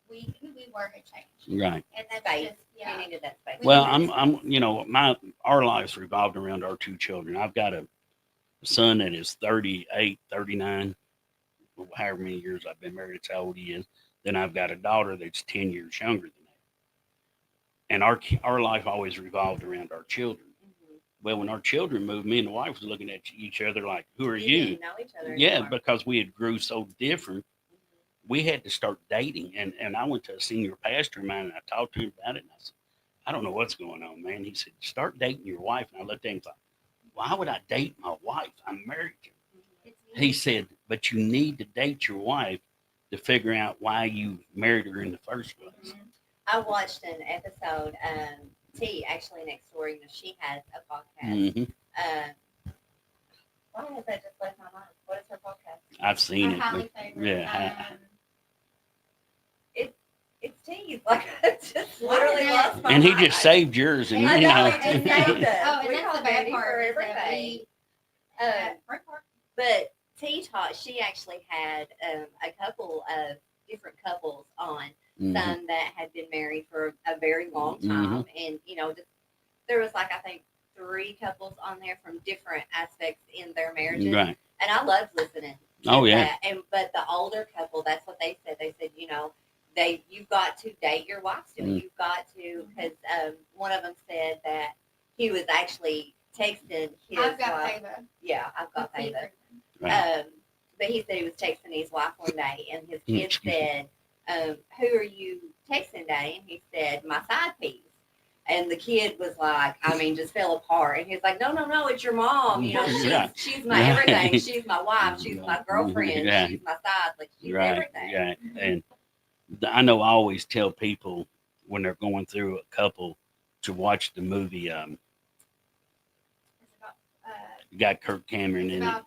C: who we were had changed,
B: right.
C: and that's
A: Space.
C: just
A: You needed that space.
B: Well, our lives revolved around our two children. I've got a son that is 38, 39, however many years I've been married, it's how old he is. Then I've got a daughter that's 10 years younger than that. And our life always revolved around our children.
A: Mhm.
B: Well, when our children moved, me and the wife was looking at each other like, who are
A: You
B: you?
A: didn't know each other
B: Yeah,
A: anymore.
B: because we had grew so different.
A: Mhm.
B: We had to start dating. And I went to a senior pastor of mine and I talked to him about it. And I said, I don't know what's going on, man. He said, start dating your wife. And I looked at him and thought, why would I date my wife? I'm married to her.
C: it's
B: He said, but you need to date your wife to figure out why you married her in the first place.
C: Mhm.
A: I watched an episode. T actually next door. She has a podcast.
B: Hmm.
A: Why has that just left my mind? What is her podcast?
B: I've seen
C: I
B: it.
C: highly
B: but-
C: favor.
B: yeah,
A: It's T's. Like I just literally
C: Yeah.
A: lost my
B: and he
A: mind.
B: just saved yours. And,
A: I
B: you
A: know,
B: know.
A: he just saved us.
C: Oh, and
A: We
C: that's
A: call
C: the bad
A: Mandy for
C: part is that
A: everything.
C: we
A: Um,
C: Frank Park.
A: But T taught. She actually had a couple of different couples on.
B: Mhm.
A: Some that had been married for a very long time, and just, there was I think 3 couples on there from different aspects in their marriages,
B: Right.
A: and I loved listening. to
B: Oh, yeah.
A: that. But the older couple, that's what they said. They said, you've got to date your wife still.
B: Mm.
A: You've got to, because one of them said that he was actually texting his
C: I've got
A: wife.
C: Ava.
A: Yeah, I've got
C: With
A: Ava.
B: Right.
A: But he said he was texting his wife one day, and his kid
B: Excuse
A: said, who are you texting today? And he said, my side piece. And the kid was like, just fell apart. And he was like, no, it's your mom.
B: Right.
A: She's my
B: Right.
A: everything. She's my wife. She's my girlfriend.
B: Yeah.
A: She's my side. Like, she's
B: Right.
A: everything.
B: Yeah. And I know I always tell people when they're going through a couple to watch the movie.
C: It's about,
B: Got Kirk Cameron
C: it's
B: in it.
C: about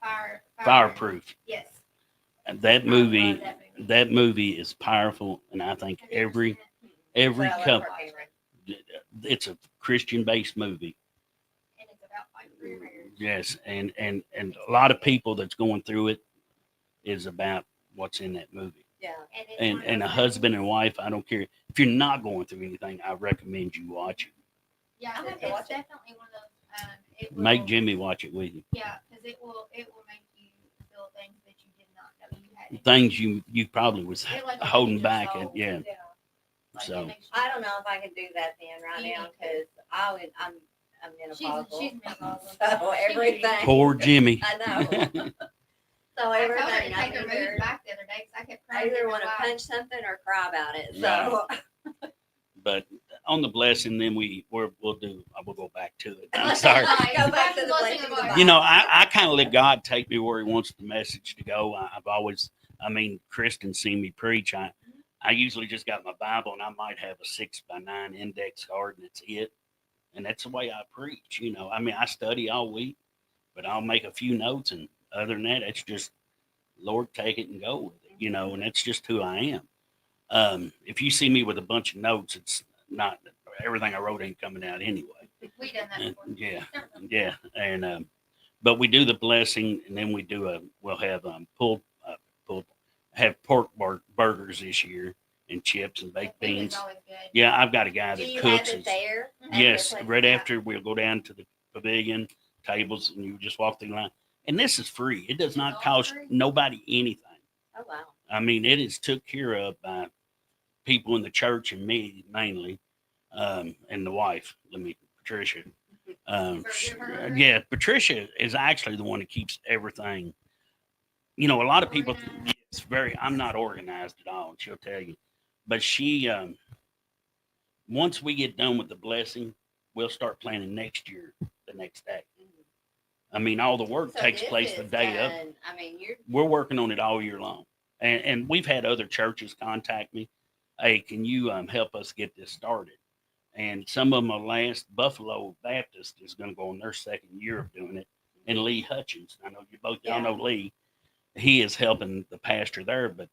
B: Fireproof.
C: Yes.
B: And that
C: I
B: movie.
C: love that movie.
B: that movie is powerful, and I think
C: Have you ever
B: every
C: seen it?
B: every
A: Well, I love
B: couple,
A: her Cameron.
B: it's a Christian based movie.
C: And it's about like career marriage.
B: Yes, and a lot of people that's going through it is about what's in that movie.
A: Yeah.
C: And it's
B: And
C: one of
B: and a
C: those
B: husband and
C: movies-
B: wife, I don't care if you're not going through anything. I recommend you watch it.
C: Yeah,
A: I'll have to
C: it's
A: watch it.
C: definitely one of those. It will,
B: Make Jimmy watch it with you.
C: Yeah, because it will make you feel things that you did not know you had. in you.
B: Things you probably was
C: It, like,
B: holding
C: opens your
B: back.
C: soul.
B: Yeah.
C: Like, it
B: So
C: makes you-
A: I don't know if I can do that then right
C: You
A: now
C: need to.
A: because I'm menopausal.
C: She's menopausal.
A: So
C: She
A: everything.
C: needs-
B: poor Jimmy.
A: I know. So
C: I told her
A: everything
C: to
A: I
C: take her
A: either,
C: mood back the other day because I kept
A: I
C: crying.
A: either
C: in
A: want to
C: her lap.
A: punch something or cry about it. So
B: But on the blessing, then we'll go back to it. I'm sorry.
A: Go back to the
C: Blessing
A: blessing
C: of
A: of the
C: God.
A: Bible.
B: You know, I kind of let God take me where He wants the message to go. I've always, I mean, Kristen seen me preach. I usually just got my Bible and I might have a 6x9 index card and that's it. And that's the way I preach. You know, I mean, I study all week, but I'll make a few notes. And other than that, it's just, Lord, take it and go with it, you know, and that's just who I am. If you see me with a bunch of notes, it's not everything I wrote ain't coming out anyway.
C: We done that
B: And,
C: before.
B: yeah, yeah, and but we do the blessing, and then we'll have have pork burgers this year and chips and baked
C: The food is
B: beans.
C: always good.
B: Yeah, I've got a guy
A: Do
B: that
A: you
B: cooks.
A: have it there? at
B: Yes,
A: your place?
B: right
A: Yeah.
B: after we'll go down to the pavilion tables, and you just walk through the line. And this is free. It does not
C: all
B: cost
C: free?
B: nobody anything.
A: Oh wow.
B: I mean, it is took care of by people in the church and me mainly, and the wife, Patricia.
C: So give her a
B: Yeah, Patricia is actually the one that keeps everything. You know, a lot of people.
C: Organized.
B: It's very. I'm not organized at all, and she'll tell you. But she, once we get done with the blessing, we'll start planning next year, the next day. I mean, all the work
A: So
B: takes
A: this
B: place the
A: is
B: day of.
A: done- I mean, you're
B: We're working on it all year long, and we've had other churches contact me. Hey, can you help us get this started? And some of them will last. Buffalo Baptist is going to go on their second year of doing it, and Lee Hutchins. I know y'all
A: Yeah.
B: know Lee. He is helping the pastor there, but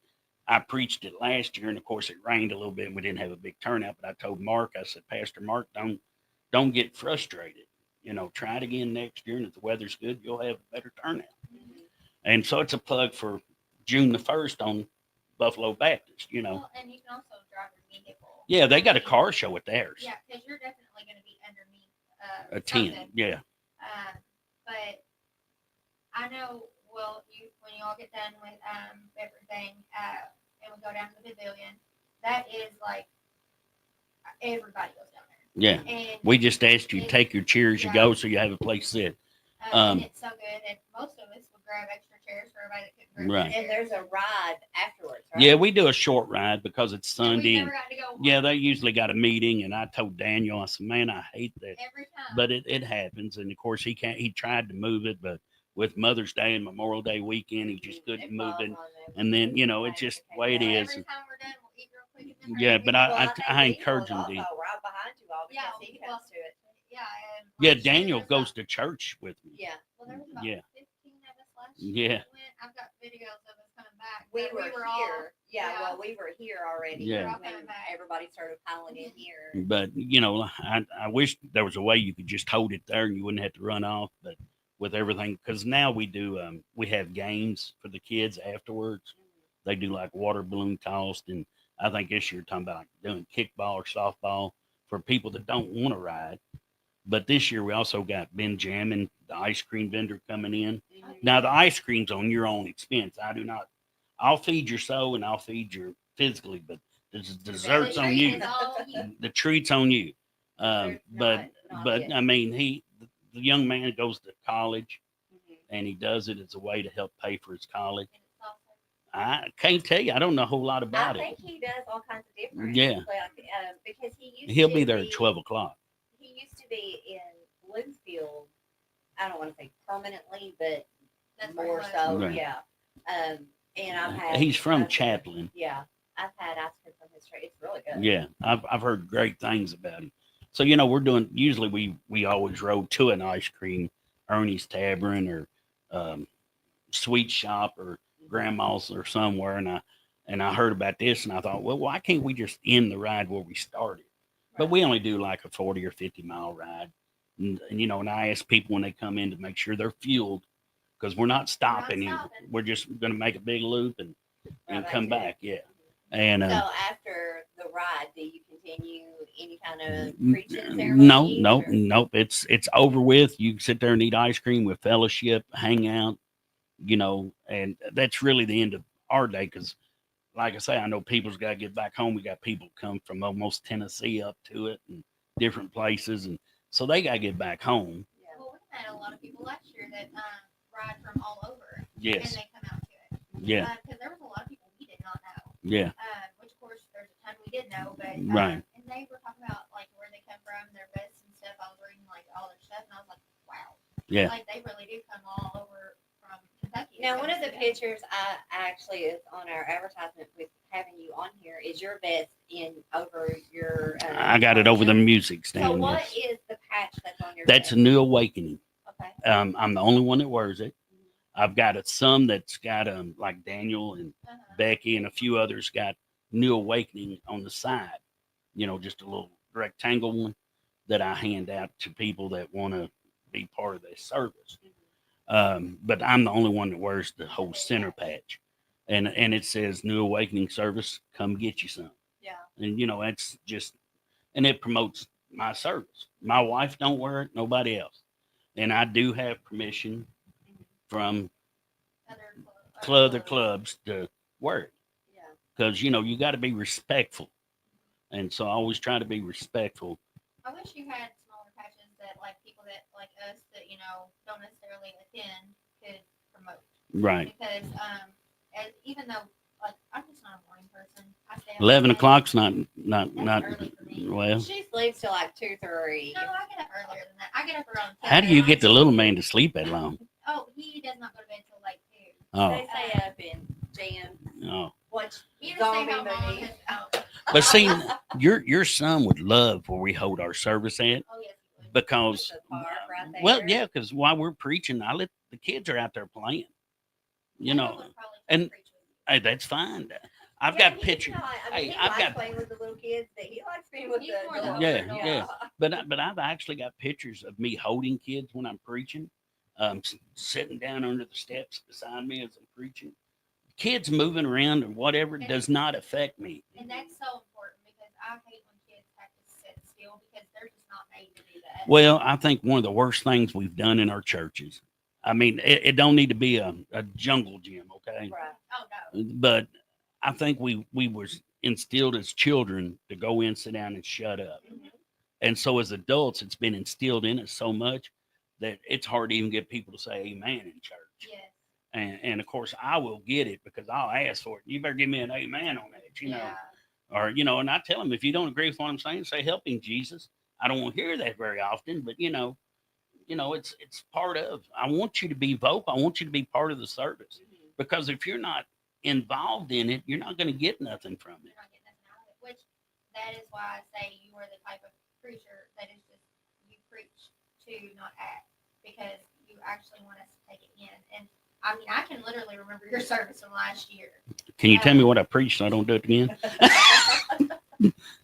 B: I preached it last year, and of course it rained a little bit, and we didn't have a big turnout. But I told Mark, I said, Pastor Mark, don't get frustrated. You know, try it again next year, and if the weather's good, you'll have a better turnout. And so it's a plug for June the 1st on Buffalo Baptist. You know,
C: Well, and you can also drive your vehicle.
B: yeah, they got a car show at theirs,
C: Yeah, because you're definitely going to be underneath
B: a 10.
C: something.
B: Yeah,
C: But I know, well, when you all get done with everything, and we go down to the pavilion, that is like everybody goes down
B: yeah.
C: there. And
B: We just asked you to take your chair as you go, so you have a place to sit.
C: and it's so good, and most of us would grab extra chairs for everybody that couldn't grab
B: Right.
C: their
A: and there's
C: chairs.
A: a ride afterwards, right?
B: Yeah, we do a short ride because it's
C: And
B: Sunday,
C: we
B: and
C: never got to go
B: yeah, they usually got a meeting. And I told Daniel, I said, man, I hate that.
C: every time.
B: But it happens, and of course he tried to move it, but with Mother's Day and Memorial Day weekend, he just couldn't move it. And then, you know, it's just the way it is.
C: Every time we're done, we'll eat real quick. And then
B: Yeah,
C: hurry.
B: but I encourage him to.
A: Right behind you all because
C: Yeah,
A: he
C: well,
A: comes to it.
C: Yeah. And
B: Yeah,
C: last year
B: Daniel
C: there was
B: goes
C: about-
B: to church with me.
A: Yeah,
C: Well, there was about
B: Yeah.
C: 15 of us last year.
B: Yeah.
C: that went. I've got videos of us coming back.
A: we
C: but
A: were
C: all-
A: here. Yeah,
C: yeah.
A: well, we were here already.
B: Yeah.
C: All coming
A: When
C: back.
A: everybody started piling in here.
B: But you know, I wish there was a way you could just hold it there and you wouldn't have to run off. But with everything, because now we do, we have games for the kids afterwards. They do like water balloon tossed, and I think this year talking about doing kickball or softball for people that don't want to ride. But this year we also got Benjamin, the ice cream vendor, coming in.
A: Mhm.
B: Now the ice cream's on your own expense. I do not. I'll feed your soul and I'll feed your physically, but the desserts
C: The
B: on
C: treat
B: you.
C: is all you.
B: The treats on you.
A: Dessert's not
B: But
A: it.
B: I mean, the young man goes to college
A: Mhm.
B: and he does it as a way to help pay for his college.
C: And it's also-
B: I can't tell you. I don't know a whole lot
A: I
B: about
A: think
B: it.
A: he does all kinds of different.
B: Yeah.
A: Because he used
B: He'll
A: to
B: be there at 12 o'clock.
A: He used to be in Bluefield. I don't want to say permanently, but
C: That's where
A: more
C: it was.
A: so,
B: Right.
A: yeah. And I've had.
B: He's from
A: I've-
B: Chaplin.
A: Yeah, I've had ice cream from his tree. It's really good.
B: Yeah, I've heard great things about him. So you know, we're doing. Usually, we always rode to an ice cream, Ernie's Tavern or Sweet Shop or Grandma's or somewhere, And I heard about this and I thought, well, why can't we just end the ride where we started? But we only do like a 40 or 50-mile ride. And, you know, and I ask people when they come in to make sure they're fueled because we're not stopping.
C: stopping.
B: We're just going to make a big loop and
A: Right
B: come
A: to
B: back.
A: it.
B: Yeah. And
A: So after the ride, do you continue any kind of preaching
B: no,
A: ceremony?
B: nope. It's over with. You can sit there and eat ice cream with fellowship, hang out, you know, and that's really the end of our day. Because, like I say, I know people's got to get back home. We got people come from almost Tennessee up to it and different places, and so they got to get back home.
A: Yeah.
C: Well, we had a lot of people last year that ride from all over, and
B: Yes,
C: they come out to it.
B: yeah,
C: Because there was a lot of people we did not know.
B: yeah,
C: Which of course there's a ton we did know, but
B: Right.
C: And they were talking about like where they come from, their vets and stuff. I was reading like all their stuff, and I was like, wow,
B: yeah.
C: like they really do come all over from Kentucky.
A: Now, one of the
C: Yeah.
A: pictures I actually is on our advertisement with having you on here is your vest in over your.
B: I got it over the music stand.
A: So, what
B: yes.
A: is the patch that's on your?
B: That's a
A: vest?
B: New Awakening.
A: Okay.
B: I'm the only one that wears it. I've got some that's got like Daniel and Becky and a few others got New Awakening on the side. You know, just a little rectangle one that I hand out to people that want to be part of this service. But I'm the only one that wears the whole center patch, and it says New Awakening Service. Come get you some.
A: Yeah.
B: And you know, that's just, and it promotes my service. My wife don't wear it, nobody else, and I do have permission from other clubs to wear it
A: Yeah.
B: because you know you got to be respectful, and so I always try to be respectful.
C: I wish you had smaller patches that like people that like us that don't necessarily attend could promote.
B: Right.
C: Because even though like I'm just not a morning person, I stay up
B: 11
C: late.
B: o'clock's not
C: That's early for me.
B: well.
A: She sleeps till like 2-3.
C: No, I get up earlier than that. I get up around 10.
B: How do you get the little man to sleep that long?
C: Oh, he does not go to bed till like 2.
B: Oh,
A: They stay up and jam,
B: oh.
A: watch
C: He just say
A: zombie
C: how mom
A: movies.
C: has.
B: But see, your son would love where we hold our service at
C: Oh yes, he would.
B: because,
A: The park right there.
B: well, yeah, because while we're preaching, I let the kids are out there playing. You
C: Daniel
B: know,
C: would probably
B: and-
C: preach with you.
B: hey, that's fine. I've
A: Yeah,
B: got
A: he's
B: pictures.
A: not-
B: Hey,
A: he
B: I've
A: likes
B: got,
A: playing with the little kids. But he likes being with
C: He's
A: the
C: more the
A: adults.
B: Yeah, yeah. but I've actually got pictures of me holding kids when I'm preaching, sitting down under the steps beside me as I'm preaching. Kids moving around or whatever does not affect me.
C: And that's so important because I hate when kids have to sit still because they're just not made to do that.
B: Well, I think one of the worst things we've done in our churches. I mean, it don't need to be a jungle gym, okay?
A: Right.
C: Oh no.
B: But I think we was instilled as children to go in, sit down, and shut up.
A: Mhm.
B: And so as adults, it's been instilled in us so much that it's hard to even get people to say amen in church.
C: Yes.
B: And of course, I will get it because I'll ask for it. You better give me an amen on that, you know.
C: Yeah.
B: Or, you know, and I tell them, if you don't agree with what I'm saying, say, help him, Jesus. I don't want to hear that very often, but, you know, it's part of, I want you to be vocal. I want you to be part of the service
A: Mhm.
B: because if you're not involved in it, you're not going to get nothing from it.
C: You're not getting nothing out of it. Which that is why I say you are the type of preacher that is just you preach to not act because you actually want us to take it in. And I mean, I can literally remember your service from last year.
B: Can you tell me what I preached so I don't do it again?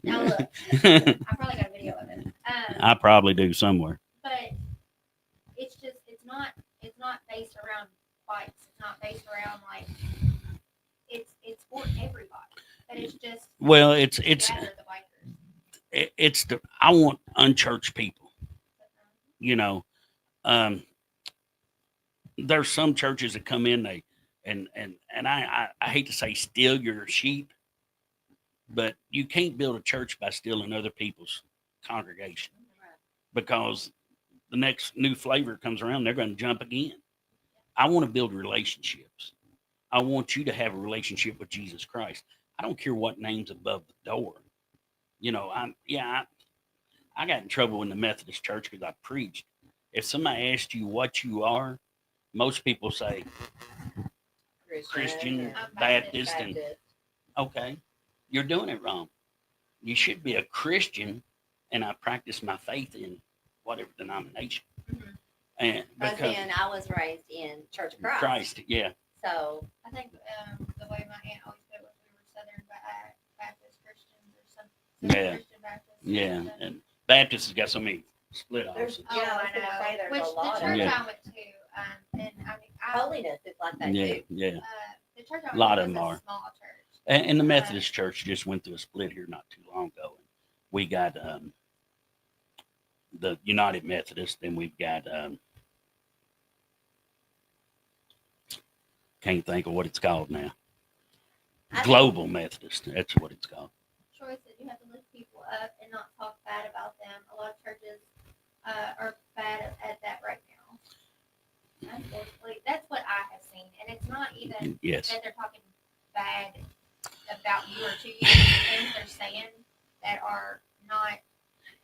C: Now look, I probably got a video of it.
B: I probably do somewhere.
C: But it's just it's not based around fights. It's not based around like it's for everybody. But it's just
B: Well, it's
C: gather the bikers.
B: I want unchurched people, you know. There's some churches that come in, and I hate to say steal your sheep, but you can't build a church by stealing other people's congregation because the next new flavor comes around, they're going to jump again. I want to build relationships. I want you to have a relationship with Jesus Christ. I don't care what name's above the door. You know, I got in trouble in the Methodist church because I preached. If somebody asked you what you are, most people say Christian,
A: and
B: Baptist, and
A: Baptist.
B: okay, you're doing it wrong. You should be a Christian, and I practice my faith in whatever denomination.
C: Mhm.
B: And
A: Because
B: because
A: then I was raised in Church of Christ.
B: Christ, yeah,
A: So
C: I think the way my aunt always put it was we were
B: Yeah.
C: Christian Baptist.
B: Yeah, and Baptist has got so many split
A: There's-
B: offices.
C: Oh,
A: Yeah, I
C: I
A: was gonna
C: know.
A: say there's a
C: Which
A: lot
C: the
A: of
C: church
B: Yeah.
C: I went to, and I mean,
A: Holiness is like that
B: Yeah,
A: too.
B: yeah.
C: the church I
B: A lot
C: went
B: of
C: to
B: them
C: was
B: are.
C: a small church.
B: And the Methodist Church just went through a split here not too long ago. We got the United Methodist, and we've got can't think of what it's called now.
A: I think-
B: Global Methodist. That's what it's called.
C: Troy said you have to lift people up and not talk bad about them. A lot of churches are bad at that right now. Unfortunately, that's what I have seen, and it's not even
B: Yes.
C: that they're talking bad about you or to you. Things they're saying that are not.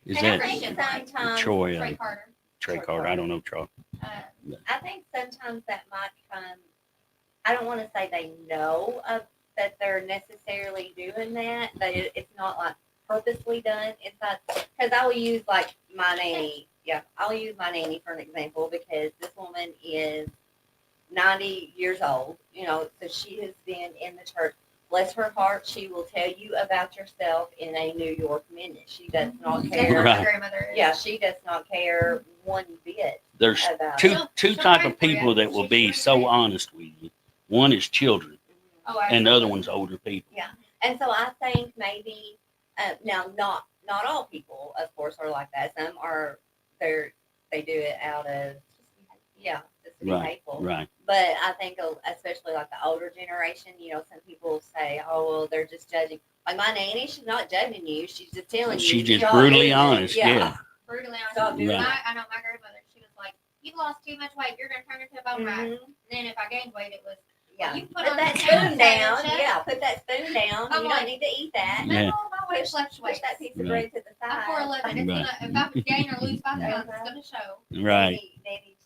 B: Is
C: And I
B: that
C: think
A: sometimes
B: Troy?
C: Trey Carter.
B: Trey Carter. I don't know Troy.
A: I think sometimes that might come. I don't want to say they know that they're necessarily doing that, but it's not like purposely done. It's not because I will use like my nanny. Yeah, I'll use my nanny for an example because this woman is 90 years old. You know, so she has been in the church. Bless her heart, she will tell you about yourself in a New York minute. She does not
C: That's
A: care.
C: what
B: Right.
C: my grandmother is.
A: Yeah, she does not care one bit
B: There's
A: about
B: two
A: it.
B: two
C: She'll
B: type
C: pray
B: of
C: for you.
B: people that will
C: She's
B: be
C: really
B: so
C: great.
B: honest with you. One is children,
C: Oh,
B: and the other
C: absolutely.
B: one's older people.
A: And so I think maybe now not all people, of course, are like that. Some are they do it out of just to be
B: Right,
A: hateful.
B: Right.
A: But I think especially like the older generation, you know, some people say, oh well, they're just judging. Like my nanny, she's not judging you. She's just telling you.
B: She's just
A: stop
B: brutally
A: doing it.
B: honest. Yeah.
C: Brutally honest.
A: Stop doing
B: Right.
C: I know my grandmother. She was like, "You lost too much weight. You're gonna turn into a bone rack."
A: Mhm.
C: And then if I gained weight, it was
A: Yeah.
C: you put
A: Put
C: on
A: that
C: the
A: spoon down.
C: sandwich.
A: Yeah, put that spoon down.
C: I'm
A: You
C: like,
A: don't need to eat that.
B: Yeah.
C: No, my weight
A: Push
C: fluctuates.
A: that piece of
B: Right.
A: bread to the
C: I'm
A: side.
C: 4'11". It's
B: Right.
C: gonna, if I gain or lose 5 pounds, it's gonna show.
B: Right.
A: Nanny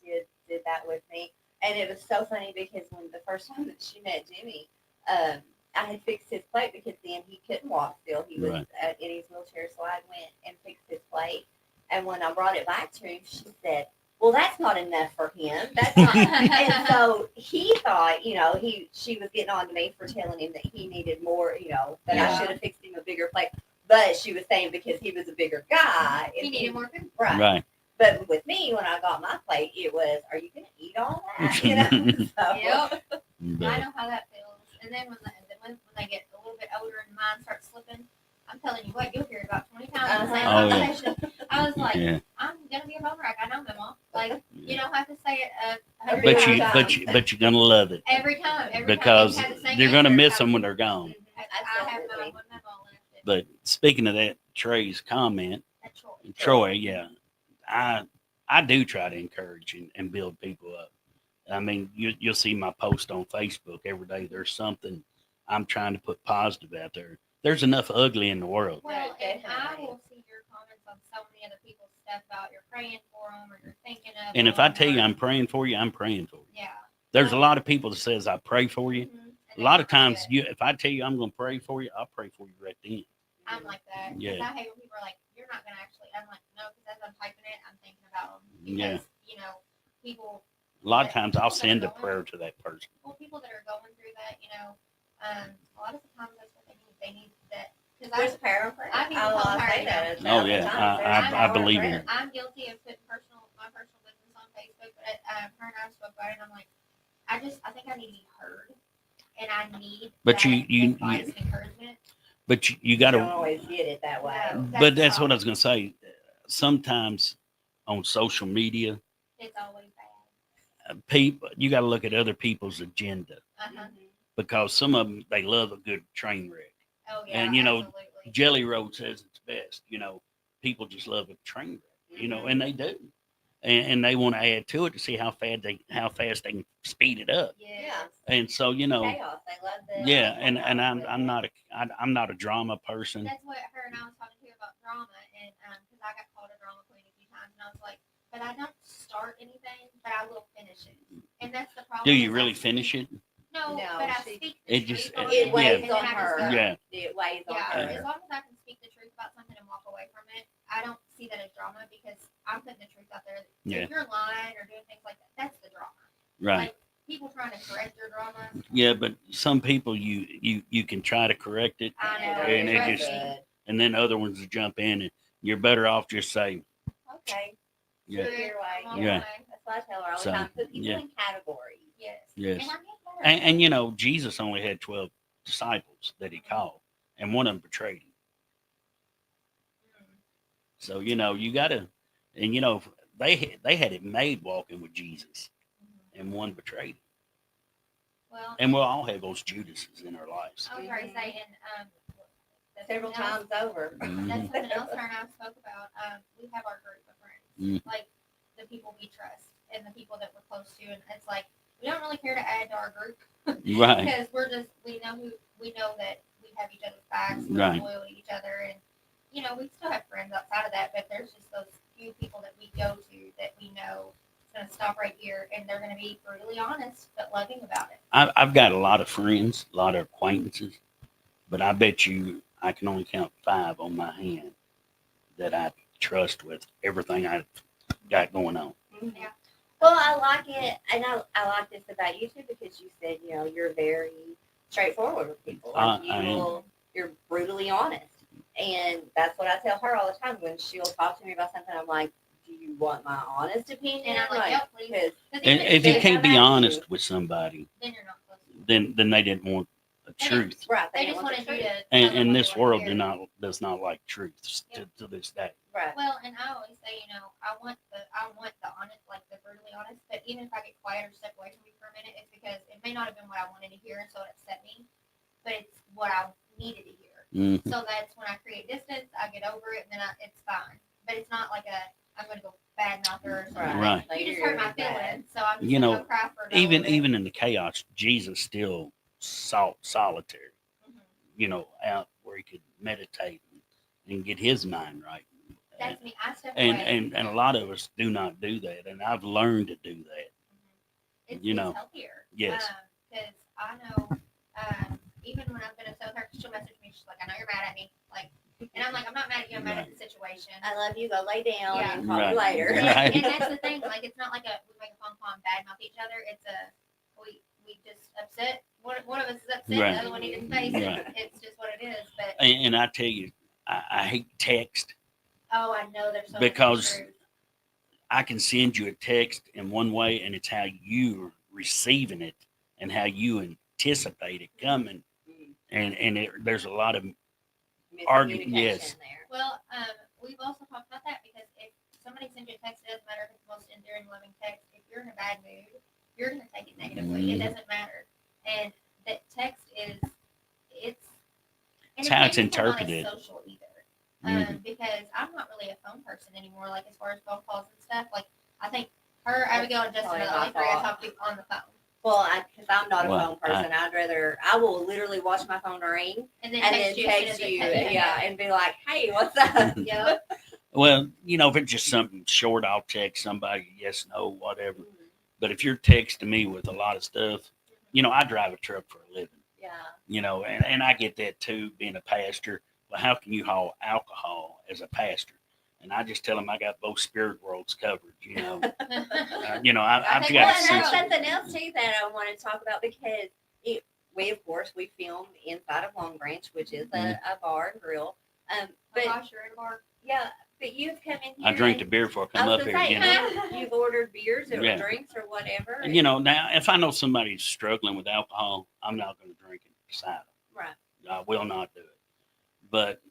A: did that with me, and it was so funny because when the first time that she met Jimmy, I had fixed his plate because then he couldn't walk still. He was
B: Right.
A: in his wheelchair, so I went and fixed his plate. And when I brought it back to him, she said, "Well, that's not enough for him. That's not." And so he thought, you know, she was getting on to me for telling him that he needed more, you know, that I
C: Yeah.
A: should have fixed him a bigger plate. But she was saying because he was a bigger guy,
C: He needed more food.
A: right.
B: Right.
A: But with me, when I got my plate, it was, "Are you going to eat all that?" You know. So,
C: Yep. I
B: But,
C: know how that feels. And then when they get a little bit older and mine starts slipping, I'm telling you what, you'll hear it about 20 times in the same
A: Uh-huh.
B: Oh, yeah.
C: conversation. I was like,
B: yeah.
C: I'm gonna be a bone rack. I know, Mama. Like, you don't have to say it a
A: Every
C: hundred
B: But you,
C: times.
B: but you're gonna love it
C: Every time. Every
B: because
C: time. You have the same
B: you're gonna
C: answer.
B: miss them when they're gone.
C: I have my
A: Absolutely.
C: one memo left.
B: But speaking of that, Trey's comment,
C: At Troy.
B: Troy, yeah, I do try to encourage and build people up. I mean, you'll see my post on Facebook every day. There's something I'm trying to put positive out there. There's enough ugly in the world.
C: Well,
A: Yeah,
C: and I
A: definitely.
C: will see your comments on so many other people's stuff about you're praying for them or you're thinking of
B: And if I
C: them
B: tell you
C: or-
B: I'm praying for you, I'm praying for you.
C: yeah.
B: There's a lot of people that says I pray for you.
C: Mhm.
B: A
C: And
B: lot
C: they
B: of times,
C: do it.
B: if I tell you I'm going to pray for you, I'll pray for you right then.
C: I'm like that. 'Cause
B: Yeah.
C: I hate when people are like, you're not going to actually. I'm like, no, because as I'm typing it, I'm thinking about them. Because,
B: Yeah.
C: you know, people,
B: A lot of times I'll send a prayer to that person.
C: well, people that are going through that, you know, a lot of the times that's what they need. They need that. Because
A: There's power in prayer.
C: I think
A: I'll
C: it's
A: say
C: power.
A: that.
B: Oh, yeah.
C: I
B: believe in it.
C: I'm guilty of putting my personal business on Facebook, but her and I spoke about it, and I'm like, I think I need to be heard, and I need
B: But
C: that
B: you-
C: advice and encouragement.
B: But you
A: You
B: got
A: don't
B: to,
A: always get it that way.
C: No.
B: but
C: the
B: that's what
C: problem.
B: I was going to say. Sometimes on social media,
C: It's always bad.
B: people, you got to look at other people's agenda
C: Uh-huh.
B: because some of them, they love a good train wreck.
C: Oh yeah.
B: And, you know,
C: absolutely.
B: Jelly Roll says it's best. People just love a train wreck, and they do. And they want to add to it to see how fast they can speed it up.
C: Yes.
B: And so,
A: Chaos. They love the
B: yeah, and I'm not a drama person.
C: That's what her and I was talking to about drama, and because I got called a drama queen a few times, and I was like, but I don't start anything, but I will finish it, and that's the problem.
B: Do you
C: is
B: really
C: I
B: finish it?
C: No,
A: No,
C: but I
A: she-
C: speak.
B: It
C: the
B: just-
C: truth on
A: it
C: it,
A: weighs
C: and then
A: on
C: I can
A: her.
C: stop.
B: Yeah.
A: It weighs on
C: Yeah,
A: her.
C: as long as I can speak the truth about something and walk away from it, I don't see that as drama because I'm putting the truth out there.
B: Yeah.
C: If you're lying or doing things like that, that's the drama.
B: Right.
C: Like people trying to correct your drama.
B: Yeah, but some people you can try to correct it,
C: I know.
B: And it
C: trust
B: just-
C: me.
B: and then other ones to jump in, and you're better off just say,
A: Okay.
B: yeah,
A: Do it your way.
C: I'm on
B: Yeah.
C: my way.
A: That's what I tell her all the
B: So,
A: time. Put people
B: yeah.
A: in categories.
C: Yes.
B: yes.
C: And I'm getting better.
B: And you know, Jesus only had 12 disciples that he called, and one of them betrayed him.
C: Mm.
B: So you know, you gotta, and you know, they had it made walking with Jesus,
C: Mhm.
B: and one betrayed him.
C: Well,
B: And we'll all have those Judases in our lives.
C: I was already saying, that's
A: Several
C: something else-
A: times over.
C: That's
B: Mhm.
C: something else her and I spoke about. We have our group of friends,
B: Mm.
C: like the people we trust and the people that we're close to, and it's like we don't really care to add to our group
B: Right.
C: because we know that we have each other's backs, we're
B: Right.
C: loyal to each other, and you know we still have friends outside of that, but there's just those few people that we go to that we know is going to stop right here, and they're going to be brutally honest but loving about it.
B: I've got a lot of friends, a lot of acquaintances, but I bet you I can only count 5 on my hand that I trust with everything I've got going on.
A: Mhm.
C: Yeah.
A: Well, I like it, and I like this about you too because you said you're very straightforward with people. Like
B: I am.
A: You're brutally honest, and that's what I tell her all the time when she'll talk to me about something. I'm like, "Do you want my honest opinion?"
C: And I'm like, yep, please.
A: 'cause-
C: 'Cause
B: And
C: even
B: if you
A: they
B: can't
A: come
B: be
A: at you.
B: honest with somebody,
C: then you're not close.
B: then they didn't want the
C: They
B: truth.
A: right,
C: They
A: didn't
C: just
A: want the
C: wanted you
A: truth.
C: to. tell them
B: And
C: what
B: this
C: they wanna
B: world
C: hear.
B: does not like truth to this day.
A: Right.
C: Well, and I always say, I want the honest, like the brutally honest. But even if I get quiet or step away from you for a minute, it's because it may not have been what I wanted to hear, and so it upset me. But it's what I needed to hear.
B: Mhm.
C: So that's when I create distance. I get over it, and then it's fine. But it's not like I'm going to go bad mouth her or something.
B: Right.
C: You just hurt my feelings, so I'm just
B: You
C: going to
B: know,
C: go cry for a
B: even
C: little bit.
B: even in the chaos, Jesus still sought solitary.
C: Mhm.
B: You know, out where he could meditate and get his mind right.
C: That's me. I step
B: And,
C: away.
B: and a lot of us do not do that, and I've learned to do that.
C: It's,
B: you know,
C: it's healthier.
B: yes.
C: Because I know, even when I've been upset with her, she'll message me. She's like, "I know you're mad at me," like, and I'm like, "I'm not mad at you. I'm mad at the situation."
A: I love you. Go lay down
C: Yeah.
A: and call me
B: Right.
A: later.
B: Right.
C: And that's the thing. Like, it's not like we make a phone call and badmouth each other. It's we just upset. One of us is upset.
B: Right.
C: The other one needs space.
B: Right.
C: It's just what it is. But
B: And I tell you, I hate text.
C: oh, I know there's so
B: Because-
C: much truth.
B: I can send you a text in one way, and it's how you're receiving it and how you anticipate it coming. And there's a lot of Argument,
A: Miscommunication
B: yes.
A: there.
C: Well, we've also talked about that because if somebody sends you a text, it doesn't matter if it's the most endearing, loving text. If you're in a bad mood, you're going to take it negatively. It
B: Mhm.
C: doesn't matter. And that text it's
B: It's how it's
C: maybe not as
B: interpreted.
C: social either.
B: Mhm.
C: Because I'm not really a phone person anymore. Like as far as phone calls and stuff, like I think her, Abigail, and Justin are the only three I talk to on the phone.
A: Well, because I'm not a
B: Well,
A: phone person, I will literally watch my phone ring
C: And then
A: and
C: text
A: then
C: you, as soon
A: text
C: as it
A: you,
C: comes in.
A: yeah, and be like, "Hey, what's up?"
C: Yeah.
B: Well, you know, if it's just something short, I'll text somebody, yes, no, whatever. But if you're texting me with a lot of stuff, you know, I drive a truck for a living,
A: Yeah.
B: you know, and I get that too, being a pastor. Well, how can you haul alcohol as a pastor? And I just tell them I got both spirit worlds covered, you know. You know, I've
C: think
A: Well,
B: got
A: and
B: a
A: that's
B: sense of,
A: something else too that I want to talk about because we of course we filmed inside of Long Branch, which is a bar and grill.
C: Oh
A: But
C: gosh, you're in a bar.
A: yeah, but you've come in here.
B: I drink the
A: and-
B: beer before I
A: I
B: come
A: was
B: up here,
A: gonna say,
B: you know.
A: you've ordered beers or
B: Yeah.
A: drinks or whatever.
B: And, you know, now if I know somebody's struggling with alcohol, I'm not going to drink it beside them.
A: Right.
B: I will not do it. But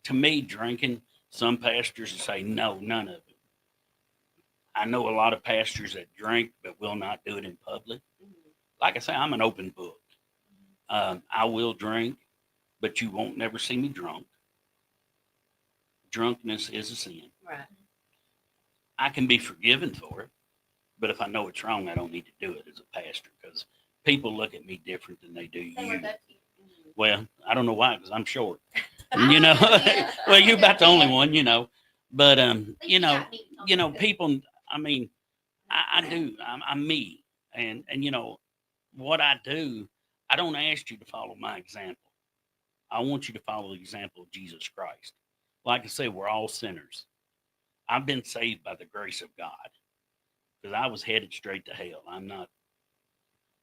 B: to me, drinking, some pastors say no, none of it. I know a lot of pastors that drink but will not do it in public.
A: Mhm.
B: Like I say, I'm an open book. I will drink, but you won't never see me drunk. Drunkenness is a sin.
A: Right.
B: I can be forgiven for it, but if I know it's wrong, I don't need to do it as a pastor because people look at me different than they do
C: They
B: you.
C: work up to you.
A: Mhm.
B: Well, I don't know why, because I'm short.
C: I
B: You know,
C: understand.
B: well, you're about the only
C: understand.
B: one, you know. But
C: At least
B: you know,
C: got me on the-
B: people. I mean, I do. I'm me, and you know what I do. I don't ask you to follow my example. I want you to follow the example of Jesus Christ. Like I say, we're all sinners. I've been saved by the grace of God because I was headed straight to hell. I'm not.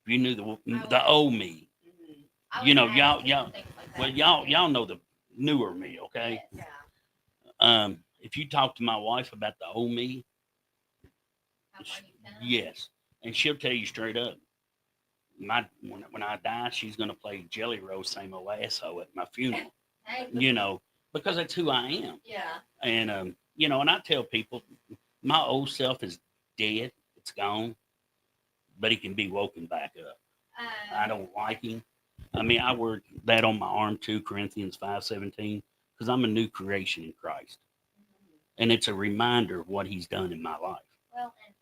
B: If you knew the old me,
A: Mhm.
C: I
B: you
C: was
B: know,
C: mad
B: y'all-
C: at
B: y'all-
C: and things like that.
B: well, y'all know newer me, okay?
A: Yeah.
B: If you talk to my wife about the old me,
C: How far you've come.
B: yes, and she'll tell you straight up. When I die, she's gonna play Jelly Roll same old asshole at my funeral.
C: Hey,
B: You know, because that's who I am.
A: Yeah.
B: And and I tell people, my old self is dead; it's gone, but he can be woken back up. I don't like him. I mean, I wear that on my arm too, Corinthians 5:17, because I'm a new creation in Christ, and it's a reminder of what He's done in my life.
C: Well, and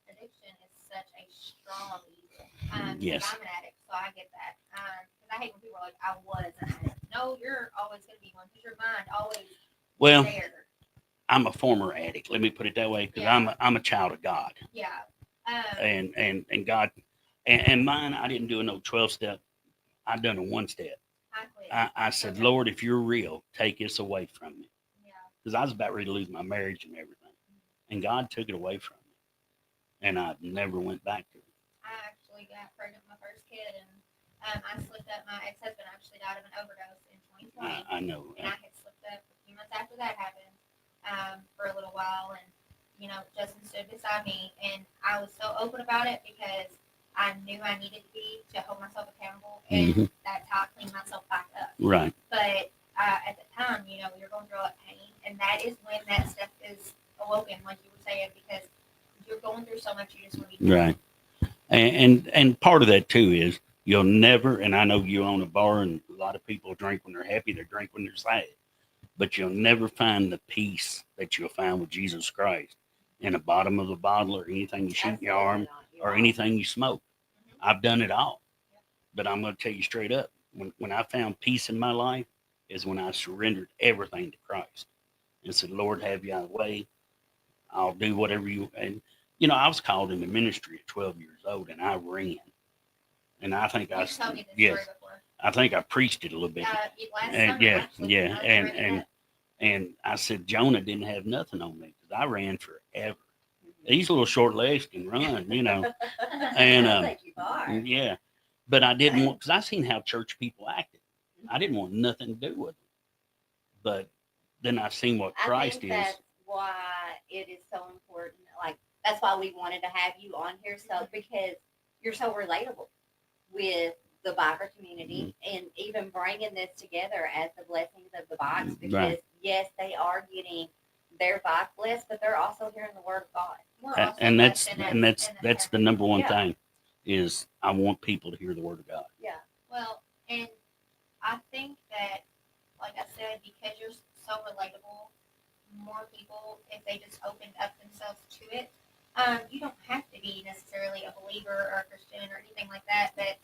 C: addiction is such a strong evil.
B: Yes.
C: I'm an addict, so I get that. Because I hate when people are like, "I was an addict." No, you're always going to be one because your mind always
B: Well,
C: there.
B: I'm a former addict. Let me put it that way, because
C: Yeah.
B: I'm a child of God,
C: Yeah.
B: and God, and mine. I didn't do no 12-step. I done a 1-step.
C: I quit.
B: I said, Lord, if you're real, take this away from me.
C: Yeah.
B: Because I was about ready to lose my marriage and everything. And God took it away from me. And I never went back to it.
C: I actually got pregnant with my first kid, and I slipped up. My ex-husband actually died of an overdose in 2020.
B: I know.
C: And I had slipped up a few months after that happened for a little while. And, Justin stood beside me, and I was so open about it because I knew I needed to be to hold myself accountable. And that's how I cleaned myself back up.
B: Right.
C: But at the time, you're going through all that pain. And that is when that stuff is awoken, like you were saying, because you're going through so much, you just want to be
B: Right. And part of that too is you'll never, and I know you own a bar and a lot of people drink when they're happy, they drink when they're sad, but you'll never find the peace that you'll find with Jesus Christ in the bottom of the bottle or anything you shoot in your arm or anything you smoke. I've done it all, but I'm going to tell you straight up, when I found peace in my life is when I surrendered everything to Christ and said, Lord, have your way. I'll do whatever you, and I was called into ministry at 12 years old, and I ran. And I think
C: You told me this
B: yes,
C: story before.
B: I think I preached it a little bit.
C: Last
B: And
C: summer,
B: yeah,
C: actually,
B: yeah,
C: I was ready to-
B: and I said Jonah didn't have nothing on me because I ran forever. These little short legs can run, And,
A: I think you are.
B: yeah. But I didn't want, because I seen how church people acted. I didn't want nothing to do with them. But then I seen what Christ
A: I think
B: is.
A: that's why it is so important. Like, that's why we wanted to have you on here, so because you're so relatable with the biker community, and even bringing this together as the blessings of the bikes, because
B: Right.
A: yes, they are getting their bike blessed, but they're also hearing the word of God.
C: We're also
B: And that's
C: blessed in that
B: the
C: heaven.
B: number one
A: Yeah.
B: thing is I want people to hear the word of God.
A: Yeah.
C: Well, and I think that, like I said, because you're so relatable, more people, if they just opened up themselves to it, you don't have to be necessarily a believer or a Christian or anything like that, but